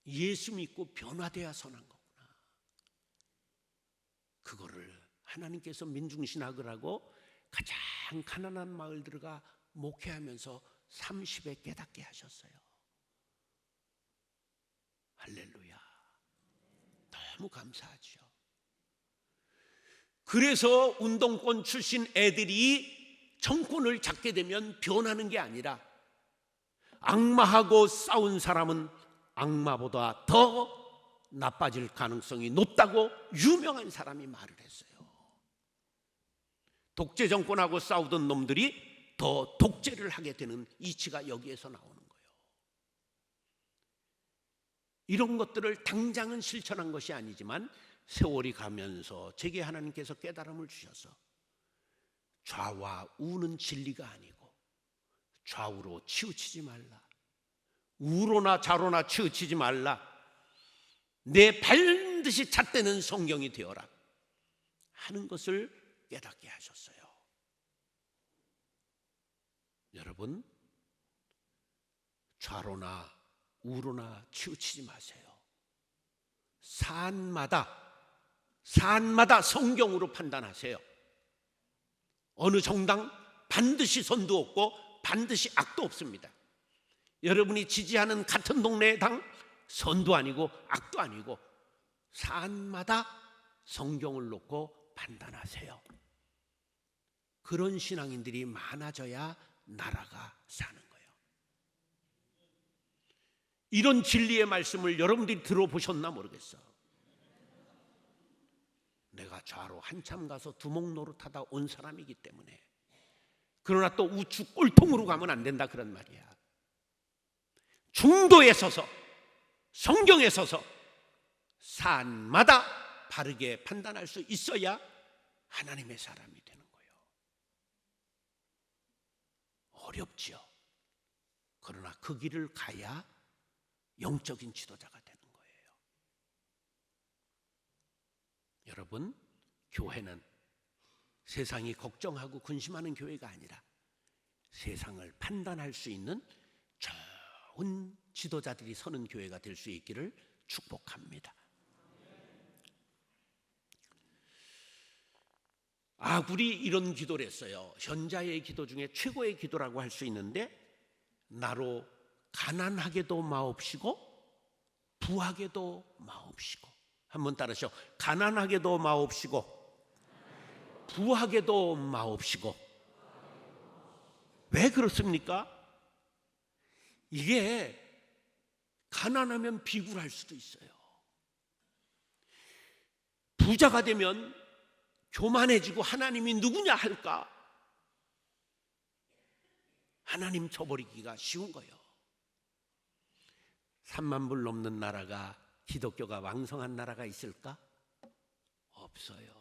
예수 믿고 변화돼야 선한 거구나. 그거를 하나님께서 민중신학을 하고 가장 가난한 마을 들어가 목회하면서 30에 깨닫게 하셨어요. 할렐루야. 너무 감사하죠. 그래서 운동권 출신 애들이 정권을 잡게 되면 변하는 게 아니라 악마하고 싸운 사람은 악마보다 더 나빠질 가능성이 높다고 유명한 사람이 말을 했어요. 독재 정권하고 싸우던 놈들이 더 독재를 하게 되는 이치가 여기에서 나오는 거예요. 이런 것들을 당장은 실천한 것이 아니지만 세월이 가면서 제게 하나님께서 깨달음을 주셔서 좌와 우는 진리가 아니고 좌우로 치우치지 말라, 우로나 좌로나 치우치지 말라, 내 반드시 잣대는 성경이 되어라 하는 것을 깨닫게 하셨어요. 여러분, 좌로나 우로나 치우치지 마세요. 사안마다 성경으로 판단하세요. 어느 정당 반드시 선도 없고 반드시 악도 없습니다. 여러분이 지지하는 같은 동네의 당 선도 아니고 악도 아니고 사안마다 성경을 놓고 판단하세요. 그런 신앙인들이 많아져야 나라가 사는 거예요. 이런 진리의 말씀을 여러분들이 들어보셨나 모르겠어. 내가 좌로 한참 가서 두목 노릇하다 온 사람이기 때문에. 그러나 또 우측 꼴통으로 가면 안 된다 그런 말이야. 중도에 서서 성경에 서서 사안마다 바르게 판단할 수 있어야 하나님의 사람이 되는 거예요. 어렵지요. 그러나 그 길을 가야 영적인 지도자가 되는 거예요. 여러분, 교회는 세상이 걱정하고 근심하는 교회가 아니라 세상을 판단할 수 있는 좋은 지도자들이 서는 교회가 될 수 있기를 축복합니다. 아굴이 이런 기도를 했어요. 현자의 기도 중에 최고의 기도라고 할 수 있는데, 나로 가난하게도 마옵시고 부하게도 마옵시고. 한번 따라하시죠. 가난하게도 마옵시고 부하게도 마옵시고. 왜 그렇습니까? 이게 가난하면 비굴할 수도 있어요. 부자가 되면 교만해지고 하나님이 누구냐 할까? 하나님 쳐버리기가 쉬운 거예요. 3만 불 넘는 나라가, 기독교가 왕성한 나라가 있을까? 없어요.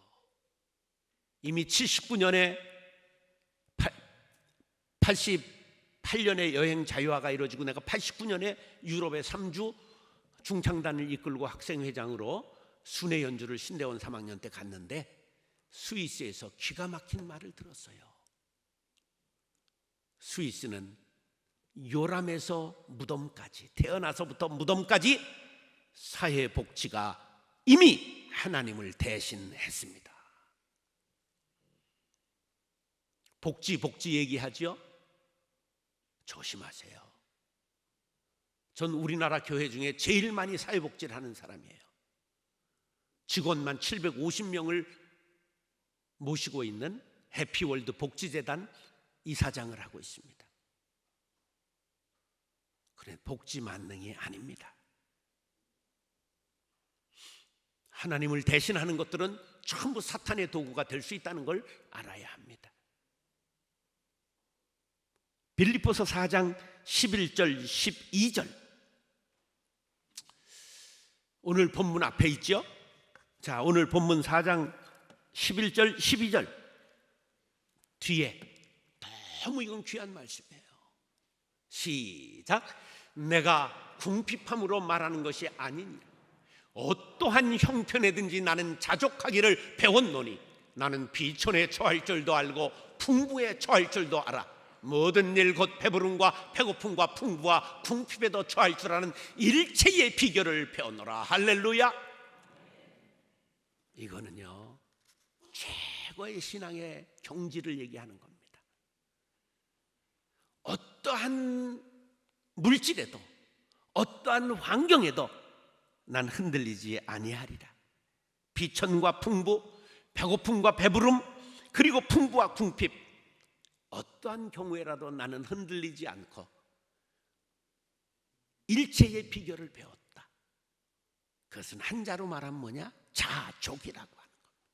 이미 79년에 88년에 여행 자유화가 이루어지고, 내가 89년에 유럽의 3주 중창단을 이끌고 학생회장으로 순회 연주를 신대원 3학년 때 갔는데, 스위스에서 기가 막힌 말을 들었어요. 스위스는 요람에서 무덤까지, 태어나서부터 무덤까지 사회복지가 이미 하나님을 대신했습니다. 복지 얘기하죠? 조심하세요. 전 우리나라 교회 중에 제일 많이 사회복지를 하는 사람이에요. 직원만 750명을 모시고 있는 해피월드 복지재단 이사장을 하고 있습니다. 그래, 복지 만능이 아닙니다. 하나님을 대신하는 것들은 전부 사탄의 도구가 될 수 있다는 걸 알아야 합니다. 빌립보서 4장 11절 12절, 오늘 본문 앞에 있죠? 자, 오늘 본문 4장 11절 12절 뒤에 너무 이건 귀한 말씀이에요. 시작. 내가 궁핍함으로 말하는 것이 아니니라. 어떠한 형편에든지 나는 자족하기를 배웠노니, 나는 비천에 처할 줄도 알고 풍부에 처할 줄도 알아. 모든 일 곧 배부름과 배고픔과 풍부와 궁핍에도 처할 줄 아는 일체의 비결을 배웠노라. 할렐루야. 이거는요, 최고의 신앙의 경지를 얘기하는 겁니다. 어떠한 물질에도 어떠한 환경에도 난 흔들리지 아니하리라. 비천과 풍부, 배고픔과 배부름, 그리고 풍부와 궁핍, 어떠한 경우에라도 나는 흔들리지 않고 일체의 비결을 배웠다. 그것은 한자로 말하면 뭐냐? 자족이라고 하는 겁니다.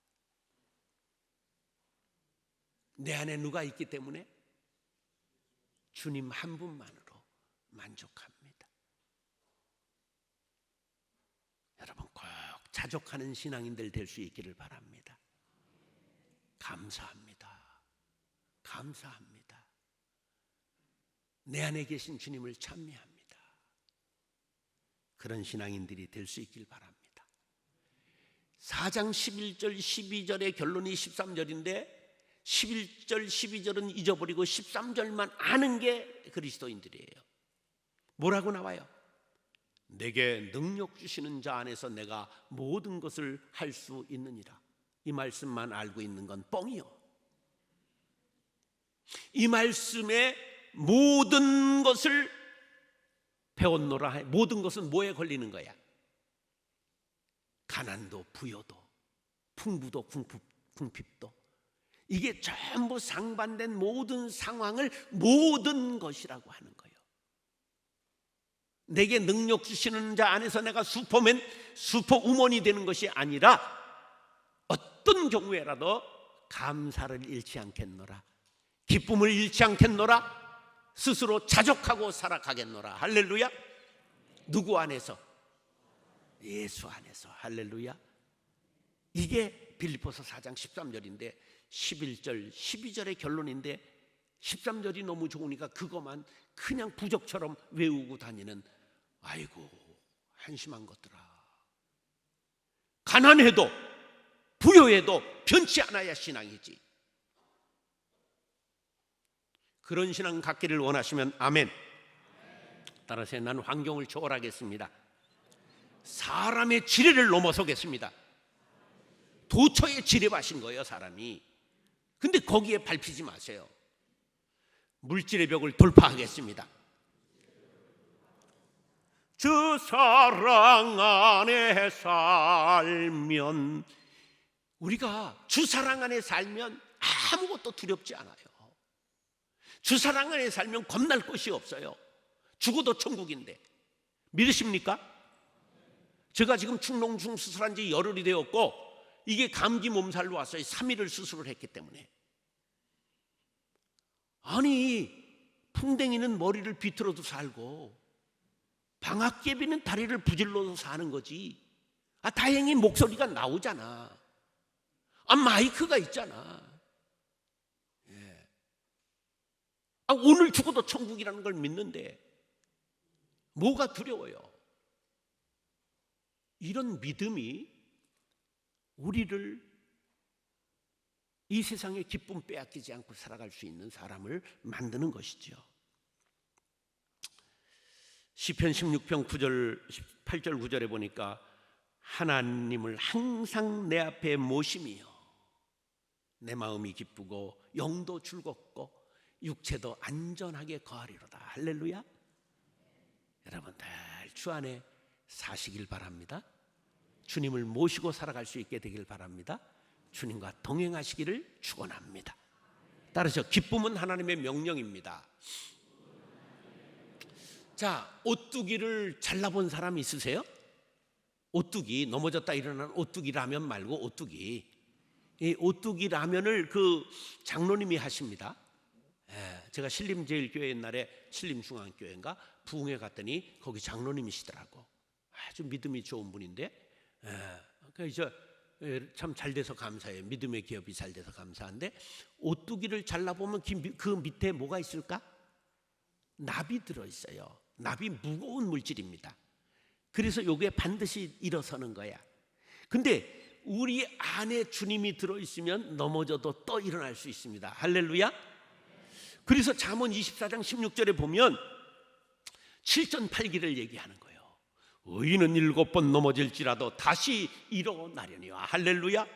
내 안에 누가 있기 때문에? 주님 한 분만으로 만족합니다. 여러분, 꼭 자족하는 신앙인들 될 수 있기를 바랍니다. 감사합니다. 감사합니다. 내 안에 계신 주님을 찬미합니다. 그런 신앙인들이 될 수 있길 바랍니다. 4장 11절 12절의 결론이 13절인데 11절 12절은 잊어버리고 13절만 아는 게 그리스도인들이에요. 뭐라고 나와요? 내게 능력 주시는 자 안에서 내가 모든 것을 할 수 있느니라. 이 말씀만 알고 있는 건 뻥이요. 이 말씀에 모든 것을 배웠노라. 모든 것은 뭐에 걸리는 거야? 가난도 부여도 풍부도 궁핍도, 이게 전부 상반된 모든 상황을 모든 것이라고 하는 거예요. 내게 능력 주시는 자 안에서 내가 슈퍼맨, 슈퍼우먼이 되는 것이 아니라 어떤 경우에라도 감사를 잃지 않겠노라, 기쁨을 잃지 않겠노라, 스스로 자족하고 살아가겠노라. 할렐루야. 누구 안에서? 예수 안에서. 할렐루야. 이게 빌립보서 4장 13절인데 11절 12절의 결론인데 13절이 너무 좋으니까 그것만 그냥 부적처럼 외우고 다니는, 아이고 한심한 것들아. 가난해도 부여해도 변치 않아야 신앙이지. 그런 신앙 갖기를 원하시면 아멘. 따라서 나는 환경을 초월하겠습니다. 사람의 지뢰를 넘어서겠습니다. 도처에 지뢰밭인 거예요, 사람이. 근데 거기에 밟히지 마세요. 물질의 벽을 돌파하겠습니다. 주 사랑 안에 살면, 우리가 주 사랑 안에 살면 아무것도 두렵지 않아요. 주 사랑 안에 살면 겁날 것이 없어요. 죽어도 천국인데. 믿으십니까? 제가 지금 축농중 수술한 지 열흘이 되었고 이게 감기 몸살로 왔어요. 3일을 수술을 했기 때문에. 아니, 풍뎅이는 머리를 비틀어도 살고 방앗개비는 다리를 부질러서 사는 거지. 다행히 목소리가 나오잖아. 마이크가 있잖아. 오늘 죽어도 천국이라는 걸 믿는데 뭐가 두려워요? 이런 믿음이 우리를 이 세상의 기쁨 빼앗기지 않고 살아갈 수 있는 사람을 만드는 것이죠. 시편 16편 9절 8절 9절에 보니까 하나님을 항상 내 앞에 모심이요 내 마음이 기쁘고 영도 즐겁고 육체도 안전하게 거하리로다. 할렐루야. 여러분들 주 안에 사시길 바랍니다. 주님을 모시고 살아갈 수 있게 되길 바랍니다. 주님과 동행하시기를 축원합니다. 따라서 기쁨은 하나님의 명령입니다. 자, 오뚜기를 잘라본 사람 있으세요? 오뚜기, 넘어졌다 일어난 오뚜기 라면 말고 오뚜기. 이 오뚜기 라면을 그 장로님이 하십니다. 제가 신림제일교회 옛날에 신림중앙교회인가 부흥회 갔더니 거기 장로님이시더라고. 아주 믿음이 좋은 분인데, 그러니까 참 잘 돼서 감사해요. 믿음의 기업이 잘 돼서 감사한데, 오뚜기를 잘라보면 그 밑에 뭐가 있을까? 납이 들어있어요. 납이 무거운 물질입니다. 그래서 요게 반드시 일어서는 거야. 근데 우리 안에 주님이 들어있으면 넘어져도 또 일어날 수 있습니다. 할렐루야. 그래서 잠언 24장 16절에 보면 7전8기를 얘기하는 거예요. 의인은 7번 넘어질지라도 다시 일어나려니와. 할렐루야.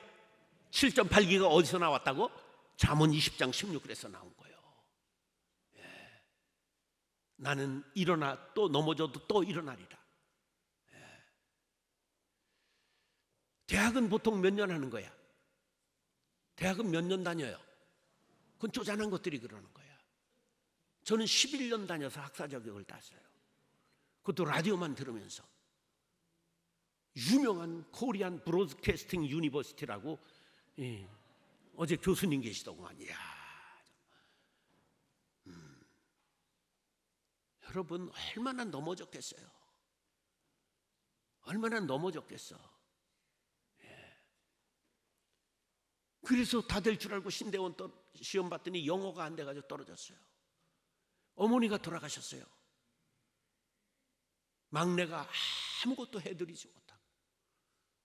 7전8기가 어디서 나왔다고? 잠언 20장 16절에서 나온 거예요. 나는 일어나 또 넘어져도 또 일어나리라. 대학은 보통 몇 년 하는 거야? 대학은 몇 년 다녀요? 그건 쪼잔한 것들이 그러는 거야. 저는 11년 다녀서 학사 자격을 땄어요. 그것도 라디오만 들으면서. 유명한 코리안 브로드캐스팅 유니버시티라고 어제 교수님 계시더구만. 이야. 여러분 얼마나 넘어졌겠어요? 얼마나 넘어졌겠어? 그래서 다 될 줄 알고 신대원 시험 봤더니 영어가 안 돼가지고 떨어졌어요. 어머니가 돌아가셨어요. 막내가 아무것도 해드리지 못하고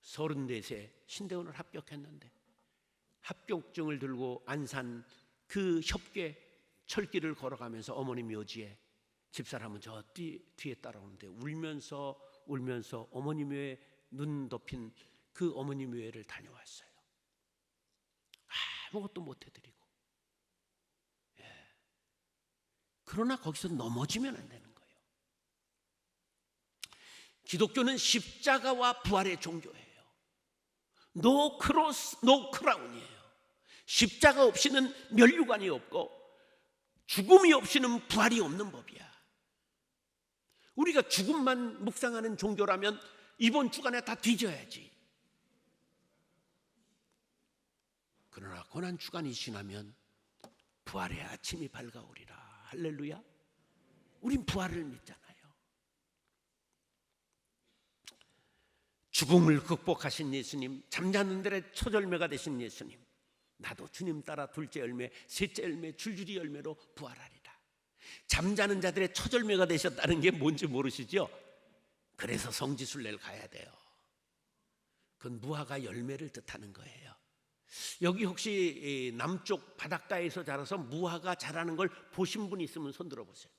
34세 신대원을 합격했는데 합격증을 들고 안산 그 협계 철길을 걸어가면서 어머니 묘지에 집사람은 저 뒤에 따라오는데 울면서 어머니 묘에 눈 덮인 그 어머니 묘회를 다녀왔어요. 아무것도 못 해드리고. 그러나 거기서 넘어지면 안 되는 거예요. 기독교는 십자가와 부활의 종교예요. 노 크로스, 노 크라운이에요. 십자가 없이는 면류관이 없고 죽음이 없이는 부활이 없는 법이야. 우리가 죽음만 묵상하는 종교라면 이번 주간에 다 뒤져야지. 그러나 고난 주간이 지나면 부활의 아침이 밝아오리라. 할렐루야. 우린 부활을 믿잖아요. 죽음을 극복하신 예수님, 잠자는 들의 초절매가 되신 예수님, 나도 주님 따라 둘째 열매, 셋째 열매, 줄줄이 열매로 부활하리라. 잠자는 자들의 초절매가 되셨다는 게 뭔지 모르시죠? 그래서 성지순례를 가야 돼요. 그건 무화과 열매를 뜻하는 거예요. 여기 혹시 남쪽 바닷가에서 자라서 무화과 자라는 걸 보신 분 있으면 손 들어보세요.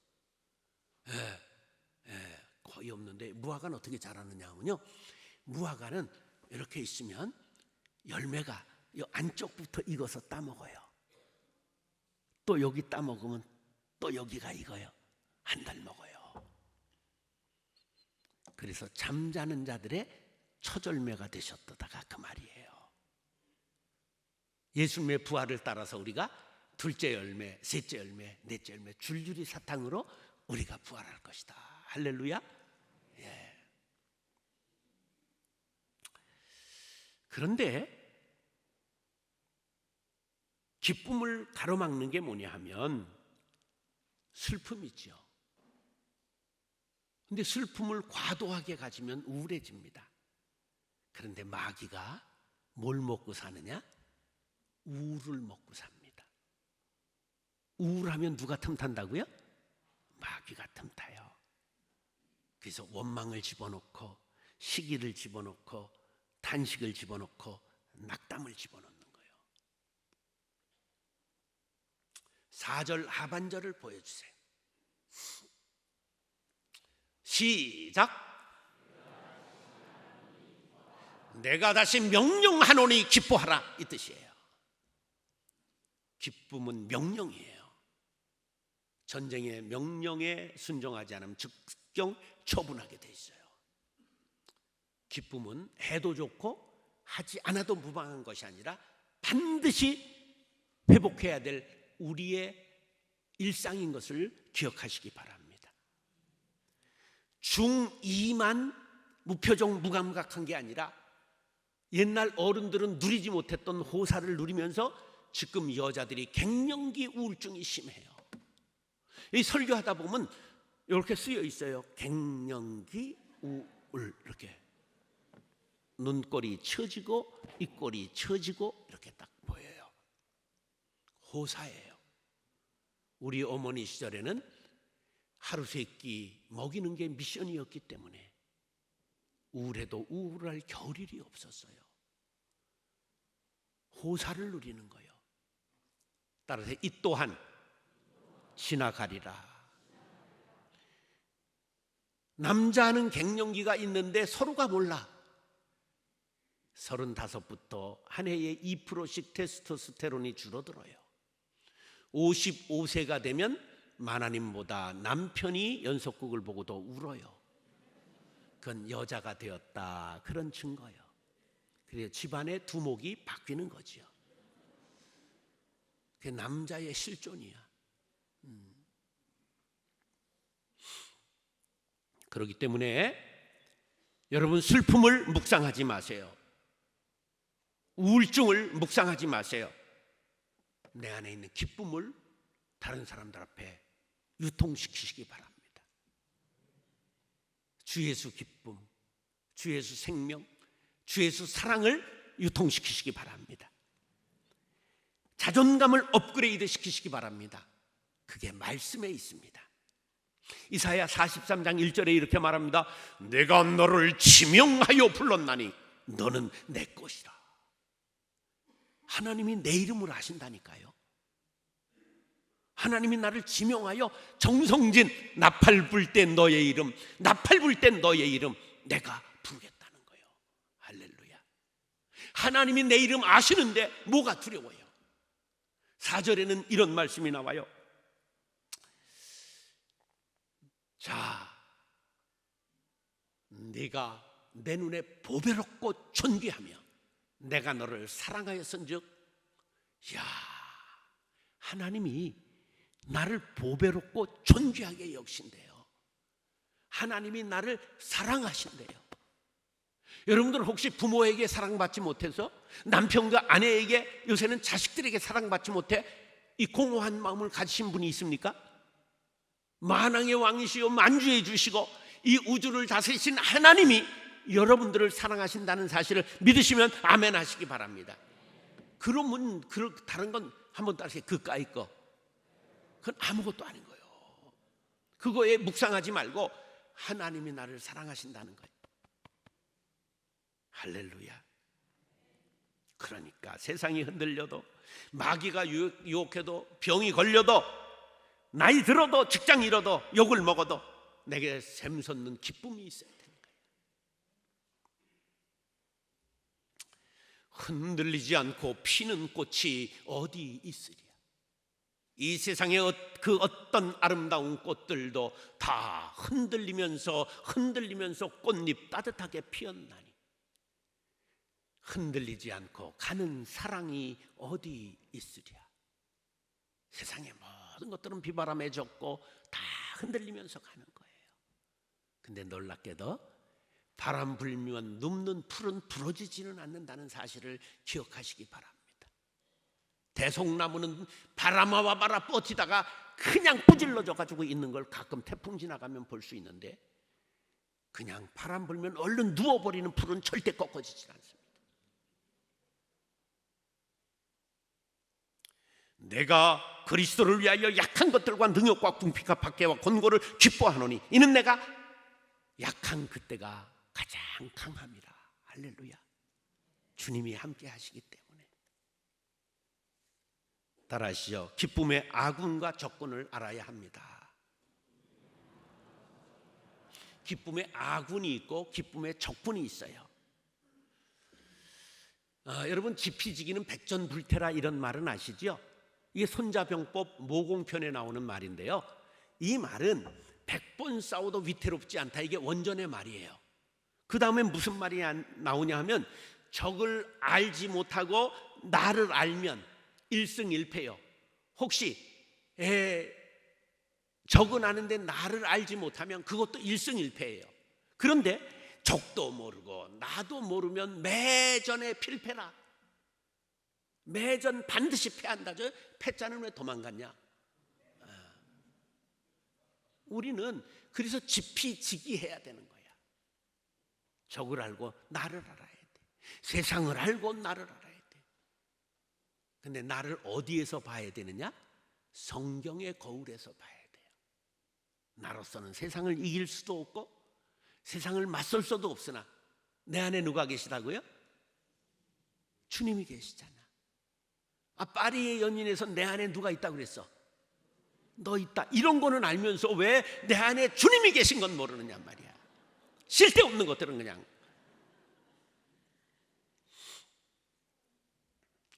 거의 없는데 무화과는 어떻게 자라느냐면요, 무화과는 이렇게 있으면 열매가 이 안쪽부터 익어서 따먹어요. 또 여기 따먹으면 또 여기가 익어요. 한 달 먹어요. 그래서 잠자는 자들의 초절매가 되셨다가 그 말이에요. 예수님의 부활을 따라서 우리가 둘째 열매, 셋째 열매, 넷째 열매, 줄줄이 사탕으로 우리가 부활할 것이다. 할렐루야. 그런데 기쁨을 가로막는 게 뭐냐 하면 슬픔이죠. 근데 슬픔을 과도하게 가지면 우울해집니다. 그런데 마귀가 뭘 먹고 사느냐? 우울을 먹고 삽니다. 우울하면 누가 틈탄다고요? 마귀가 틈타요. 그래서 원망을 집어넣고 시기를 집어넣고 탄식을 집어넣고 낙담을 집어넣는 거예요. 4절 하반절을 보여주세요. 시작. 내가 다시 명령하노니 기뻐하라, 이 뜻이에요. 기쁨은 명령이에요. 전쟁의 명령에 순종하지 않으면 즉경 처분하게 돼 있어요. 기쁨은 해도 좋고 하지 않아도 무방한 것이 아니라 반드시 회복해야 될 우리의 일상인 것을 기억하시기 바랍니다. 중2만 무표정 무감각한 게 아니라 옛날 어른들은 누리지 못했던 호사를 누리면서 지금 여자들이 갱년기 우울증이 심해요. 이 설교하다 보면 이렇게 쓰여 있어요. 갱년기 우울, 이렇게 눈꼬리 처지고 입꼬리 처지고 이렇게 딱 보여요. 호사예요. 우리 어머니 시절에는 하루 세 끼 먹이는 게 미션이었기 때문에 우울해도 우울할 겨를이 없었어요. 호사를 누리는 거예요. 따라서 이 또한 지나가리라. 남자는 갱년기가 있는데 서로가 몰라. 35부터 한 해에 2%씩 테스토스테론이 줄어들어요. 55세가 되면 마나님보다 남편이 연속극을 보고 더 울어요. 그건 여자가 되었다, 그런 증거예요. 그래서 집안의 두목이 바뀌는 거지요. 그게 남자의 실존이야. 그렇기 때문에 여러분, 슬픔을 묵상하지 마세요. 우울증을 묵상하지 마세요. 내 안에 있는 기쁨을 다른 사람들 앞에 유통시키시기 바랍니다. 주 예수 기쁨, 주 예수 생명, 주 예수 사랑을 유통시키시기 바랍니다. 자존감을 업그레이드 시키시기 바랍니다. 그게 말씀에 있습니다. 이사야 43장 1절에 이렇게 말합니다. 내가 너를 지명하여 불렀나니 너는 내 것이라. 하나님이 내 이름을 아신다니까요. 하나님이 나를 지명하여 정성진 나팔 불 때 너의 이름, 나팔 불 때 너의 이름 내가 부르겠다는 거예요. 할렐루야. 하나님이 내 이름 아시는데 뭐가 두려워요? 4절에는 이런 말씀이 나와요. 자, 네가 내 눈에 보배롭고 존귀하며 내가 너를 사랑하였은즉, 야, 하나님이 나를 보배롭고 존귀하게 여기신대요. 하나님이 나를 사랑하신대요. 여러분들 혹시 부모에게 사랑받지 못해서, 남편과 아내에게, 요새는 자식들에게 사랑받지 못해 이 공허한 마음을 가지신 분이 있습니까? 만왕의 왕이시요 만주해 주시고 이 우주를 다스리신 하나님이 여러분들을 사랑하신다는 사실을 믿으시면 아멘 하시기 바랍니다. 그러면 다른 건 한번 따르세요. 그까이 거, 그건 아무것도 아닌 거예요. 그거에 묵상하지 말고 하나님이 나를 사랑하신다는 거예요. 할렐루야. 그러니까 세상이 흔들려도, 마귀가 유혹해도, 병이 걸려도, 나이 들어도, 직장 잃어도, 욕을 먹어도 내게 샘솟는 기쁨이 있어야 되는 거예요. 흔들리지 않고 피는 꽃이 어디 있으랴. 이 세상의 그 어떤 아름다운 꽃들도 다 흔들리면서 꽃잎 따뜻하게 피었나니 흔들리지 않고 가는 사랑이 어디 있으랴. 세상의 모든 것들은 비바람에 젖고 다 흔들리면서 가는 거예요. 근데 놀랍게도 바람 불면 눕는 풀은 부러지지는 않는다는 사실을 기억하시기 바랍니다. 대송나무는 바람아 봐라 버티다가 그냥 부질러져 가지고 있는 걸 가끔 태풍 지나가면 볼 수 있는데, 그냥 바람 불면 얼른 누워버리는 풀은 절대 꺾어지지 않습니다. 내가 그리스도를 위하여 약한 것들과 능력과 궁핍과 박해와 권고를 기뻐하노니 이는 내가 약한 그때가 가장 강함이라. 할렐루야. 주님이 함께 하시기 때문에. 따라하시죠. 기쁨의 아군과 적군을 알아야 합니다. 기쁨의 아군이 있고 기쁨의 적군이 있어요. 여러분, 지피지기는 백전불태라 이런 말은 아시죠? 이게 손자병법 모공편에 나오는 말인데요, 이 말은 100번 싸워도 위태롭지 않다, 이게 원전의 말이에요. 그 다음에 무슨 말이 나오냐 하면, 적을 알지 못하고 나를 알면 일승일패요. 혹시 적은 아는데 나를 알지 못하면 그것도 일승일패예요. 그런데 적도 모르고 나도 모르면 매전에 필패라. 매전 반드시 패한다. 저 패자는 왜 도망갔냐? 우리는 그래서 지피지기해야 되는 거야. 적을 알고 나를 알아야 돼. 세상을 알고 나를 알아야 돼. 근데 나를 어디에서 봐야 되느냐? 성경의 거울에서 봐야 돼요. 나로서는 세상을 이길 수도 없고 세상을 맞설 수도 없으나 내 안에 누가 계시다고요? 주님이 계시잖아. 파리의 연인에서 내 안에 누가 있다고 그랬어? 너 있다. 이런 거는 알면서 왜 내 안에 주님이 계신 건 모르느냐 말이야. 쓸데없는 것들은 그냥.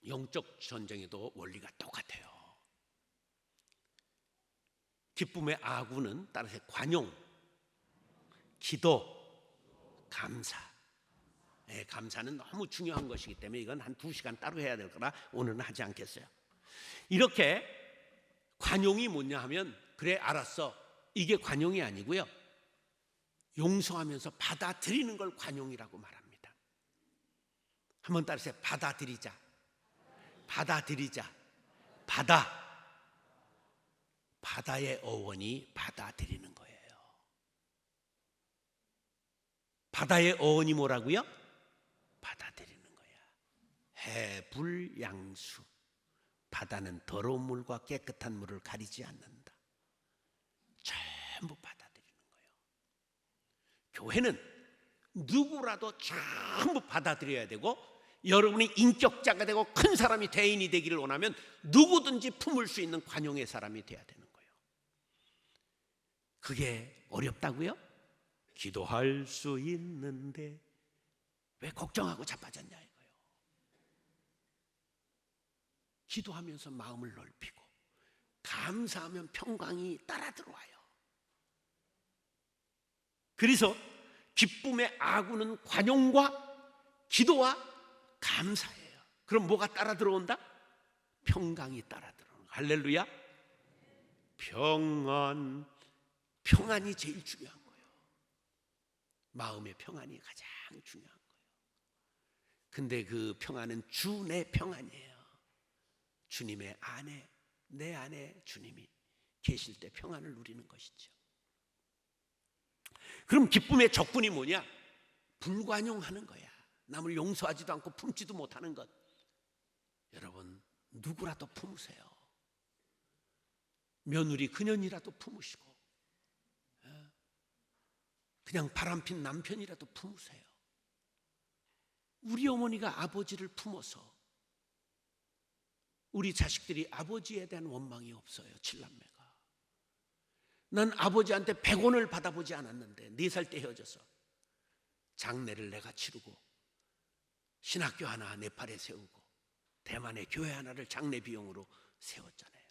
영적 전쟁에도 원리가 똑같아요. 기쁨의 아군은 따라서 관용, 기도, 감사. 감사는 너무 중요한 것이기 때문에 이건 한 2시간 따로 해야 될 거라 오늘은 하지 않겠어요. 이렇게 관용이 뭐냐 하면, 그래 알았어, 이게 관용이 아니고요, 용서하면서 받아들이는 걸 관용이라고 말합니다. 한번 따라서 받아들이자. 받아들이자. 바다의 어원이 받아들이는 거예요. 바다의 어원이 뭐라고요? 받아들이는 거야. 해불양수. 바다는 더러운 물과 깨끗한 물을 가리지 않는다. 전부 받아들이는 거예요. 교회는 누구라도 전부 받아들여야 되고, 여러분이 인격자가 되고 큰 사람이 대인이 되기를 원하면 누구든지 품을 수 있는 관용의 사람이 돼야 되는 거예요. 그게 어렵다고요? 기도할 수 있는데 왜 걱정하고 자빠졌냐 이거예요. 기도하면서 마음을 넓히고 감사하면 평강이 따라 들어와요. 그래서 기쁨의 아구는 관용과 기도와 감사예요. 그럼 뭐가 따라 들어온다? 평강이 따라 들어오는 거예요. 할렐루야. 평안이 제일 중요한 거예요. 마음의 평안이 가장 중요한 거예요. 근데 그 평안은 주 내 평안이에요. 주님의 안에, 내 안에 주님이 계실 때 평안을 누리는 것이죠. 그럼 기쁨의 적군이 뭐냐? 불관용하는 거야. 남을 용서하지도 않고 품지도 못하는 것. 여러분, 누구라도 품으세요. 며느리 그년이라도 품으시고, 그냥 바람핀 남편이라도 품으세요. 우리 어머니가 아버지를 품어서 우리 자식들이 아버지에 대한 원망이 없어요. 7남매가. 난 아버지한테 100원을 받아보지 않았는데 4살 때 헤어져서 장례를 내가 치르고 신학교 하나 네팔에 세우고 대만의 교회 하나를 장례 비용으로 세웠잖아요.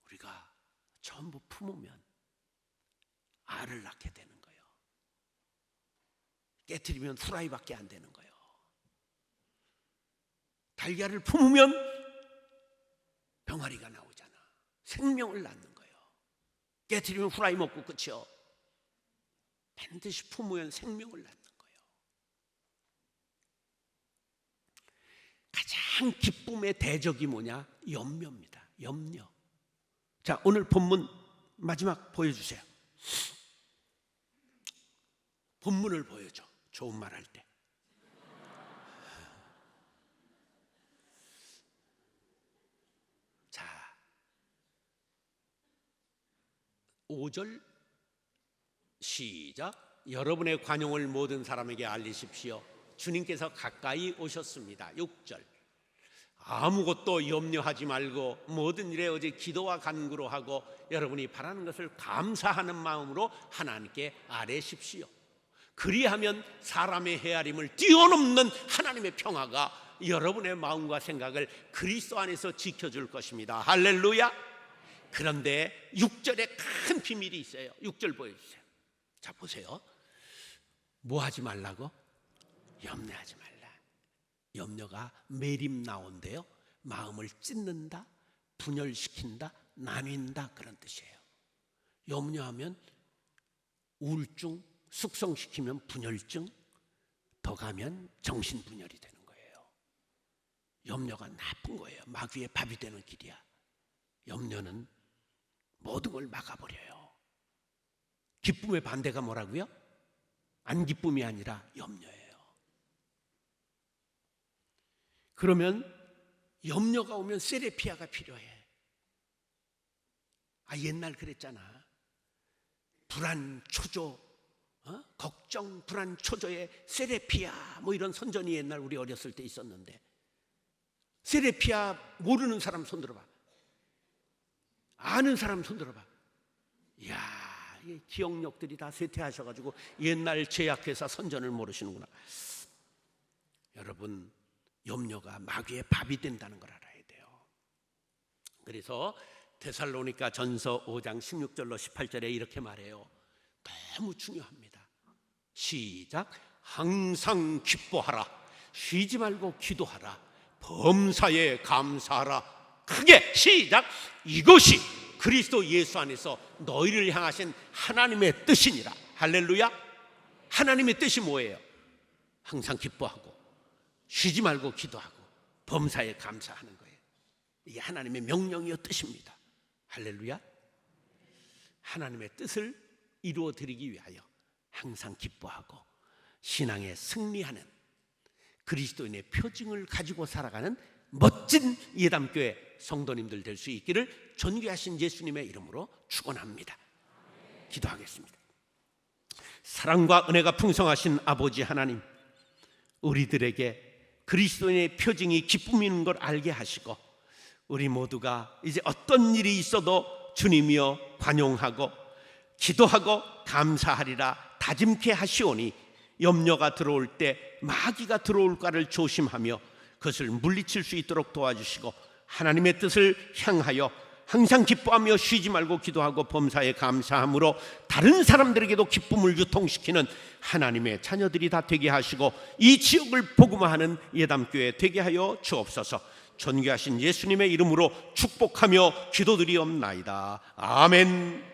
우리가 전부 품으면 알을 낳게 되는 거예요. 깨트리면 후라이밖에 안 되는 거예요. 달걀을 품으면 병아리가 나오잖아. 생명을 낳는 거예요. 깨트리면 후라이 먹고 끝이요. 반드시 품으면 생명을 낳는 거예요. 가장 기쁨의 대적이 뭐냐? 염려입니다. 염려. 자, 오늘 본문 마지막 보여주세요. 본문을 보여줘. 좋은 말 할 때. 자, 5절 시작. 여러분의 관용을 모든 사람에게 알리십시오. 주님께서 가까이 오셨습니다. 6절. 아무것도 염려하지 말고 모든 일에 어제 기도와 간구로 하고 여러분이 바라는 것을 감사하는 마음으로 하나님께 아뢰십시오. 그리하면 사람의 헤아림을 뛰어넘는 하나님의 평화가 여러분의 마음과 생각을 그리스도 안에서 지켜줄 것입니다. 할렐루야. 그런데 6절에 큰 비밀이 있어요. 6절 보여주세요. 자, 보세요. 뭐 하지 말라고? 염려하지 말라. 염려가 매림 나온대요. 마음을 찢는다, 분열시킨다, 나뉜다, 그런 뜻이에요. 염려하면 우울증, 숙성시키면 분열증, 더 가면 정신분열이 되는 거예요. 염려가 나쁜 거예요. 마귀의 밥이 되는 길이야. 염려는 모든 걸 막아버려요. 기쁨의 반대가 뭐라고요? 안 기쁨이 아니라 염려예요. 그러면 염려가 오면 세레피아가 필요해. 옛날 그랬잖아. 불안, 초조, 걱정, 불안, 초조에 세레피아 뭐 이런 선전이 옛날 우리 어렸을 때 있었는데, 세레피아 모르는 사람 손 들어봐. 아는 사람 손 들어봐. 이야, 기억력들이 다 쇠퇴하셔가지고 옛날 제약회사 선전을 모르시는구나. 여러분, 염려가 마귀의 밥이 된다는 걸 알아야 돼요. 그래서 데살로니가 전서 5장 16절로 18절에 이렇게 말해요. 너무 중요합니다. 시작. 항상 기뻐하라. 쉬지 말고 기도하라. 범사에 감사하라. 크게 시작. 이것이 그리스도 예수 안에서 너희를 향하신 하나님의 뜻이니라. 할렐루야. 하나님의 뜻이 뭐예요? 항상 기뻐하고 쉬지 말고 기도하고 범사에 감사하는 거예요. 이게 하나님의 명령이요 뜻입니다. 할렐루야. 하나님의 뜻을 이루어 드리기 위하여 항상 기뻐하고 신앙에 승리하는 그리스도인의 표징을 가지고 살아가는 멋진 예담교회 성도님들 될 수 있기를 존귀하신 예수님의 이름으로 축원합니다. 기도하겠습니다. 사랑과 은혜가 풍성하신 아버지 하나님, 우리들에게 그리스도인의 표징이 기쁨인 걸 알게 하시고 우리 모두가 이제 어떤 일이 있어도 주님이여 관용하고 기도하고 감사하리라 다짐케 하시오니 염려가 들어올 때 마귀가 들어올까를 조심하며 그것을 물리칠 수 있도록 도와주시고 하나님의 뜻을 향하여 항상 기뻐하며 쉬지 말고 기도하고 범사에 감사함으로 다른 사람들에게도 기쁨을 유통시키는 하나님의 자녀들이 다 되게 하시고 이 지역을 복음화하는 예담교회 되게 하여 주옵소서. 존귀하신 예수님의 이름으로 축복하며 기도드리옵나이다. 아멘.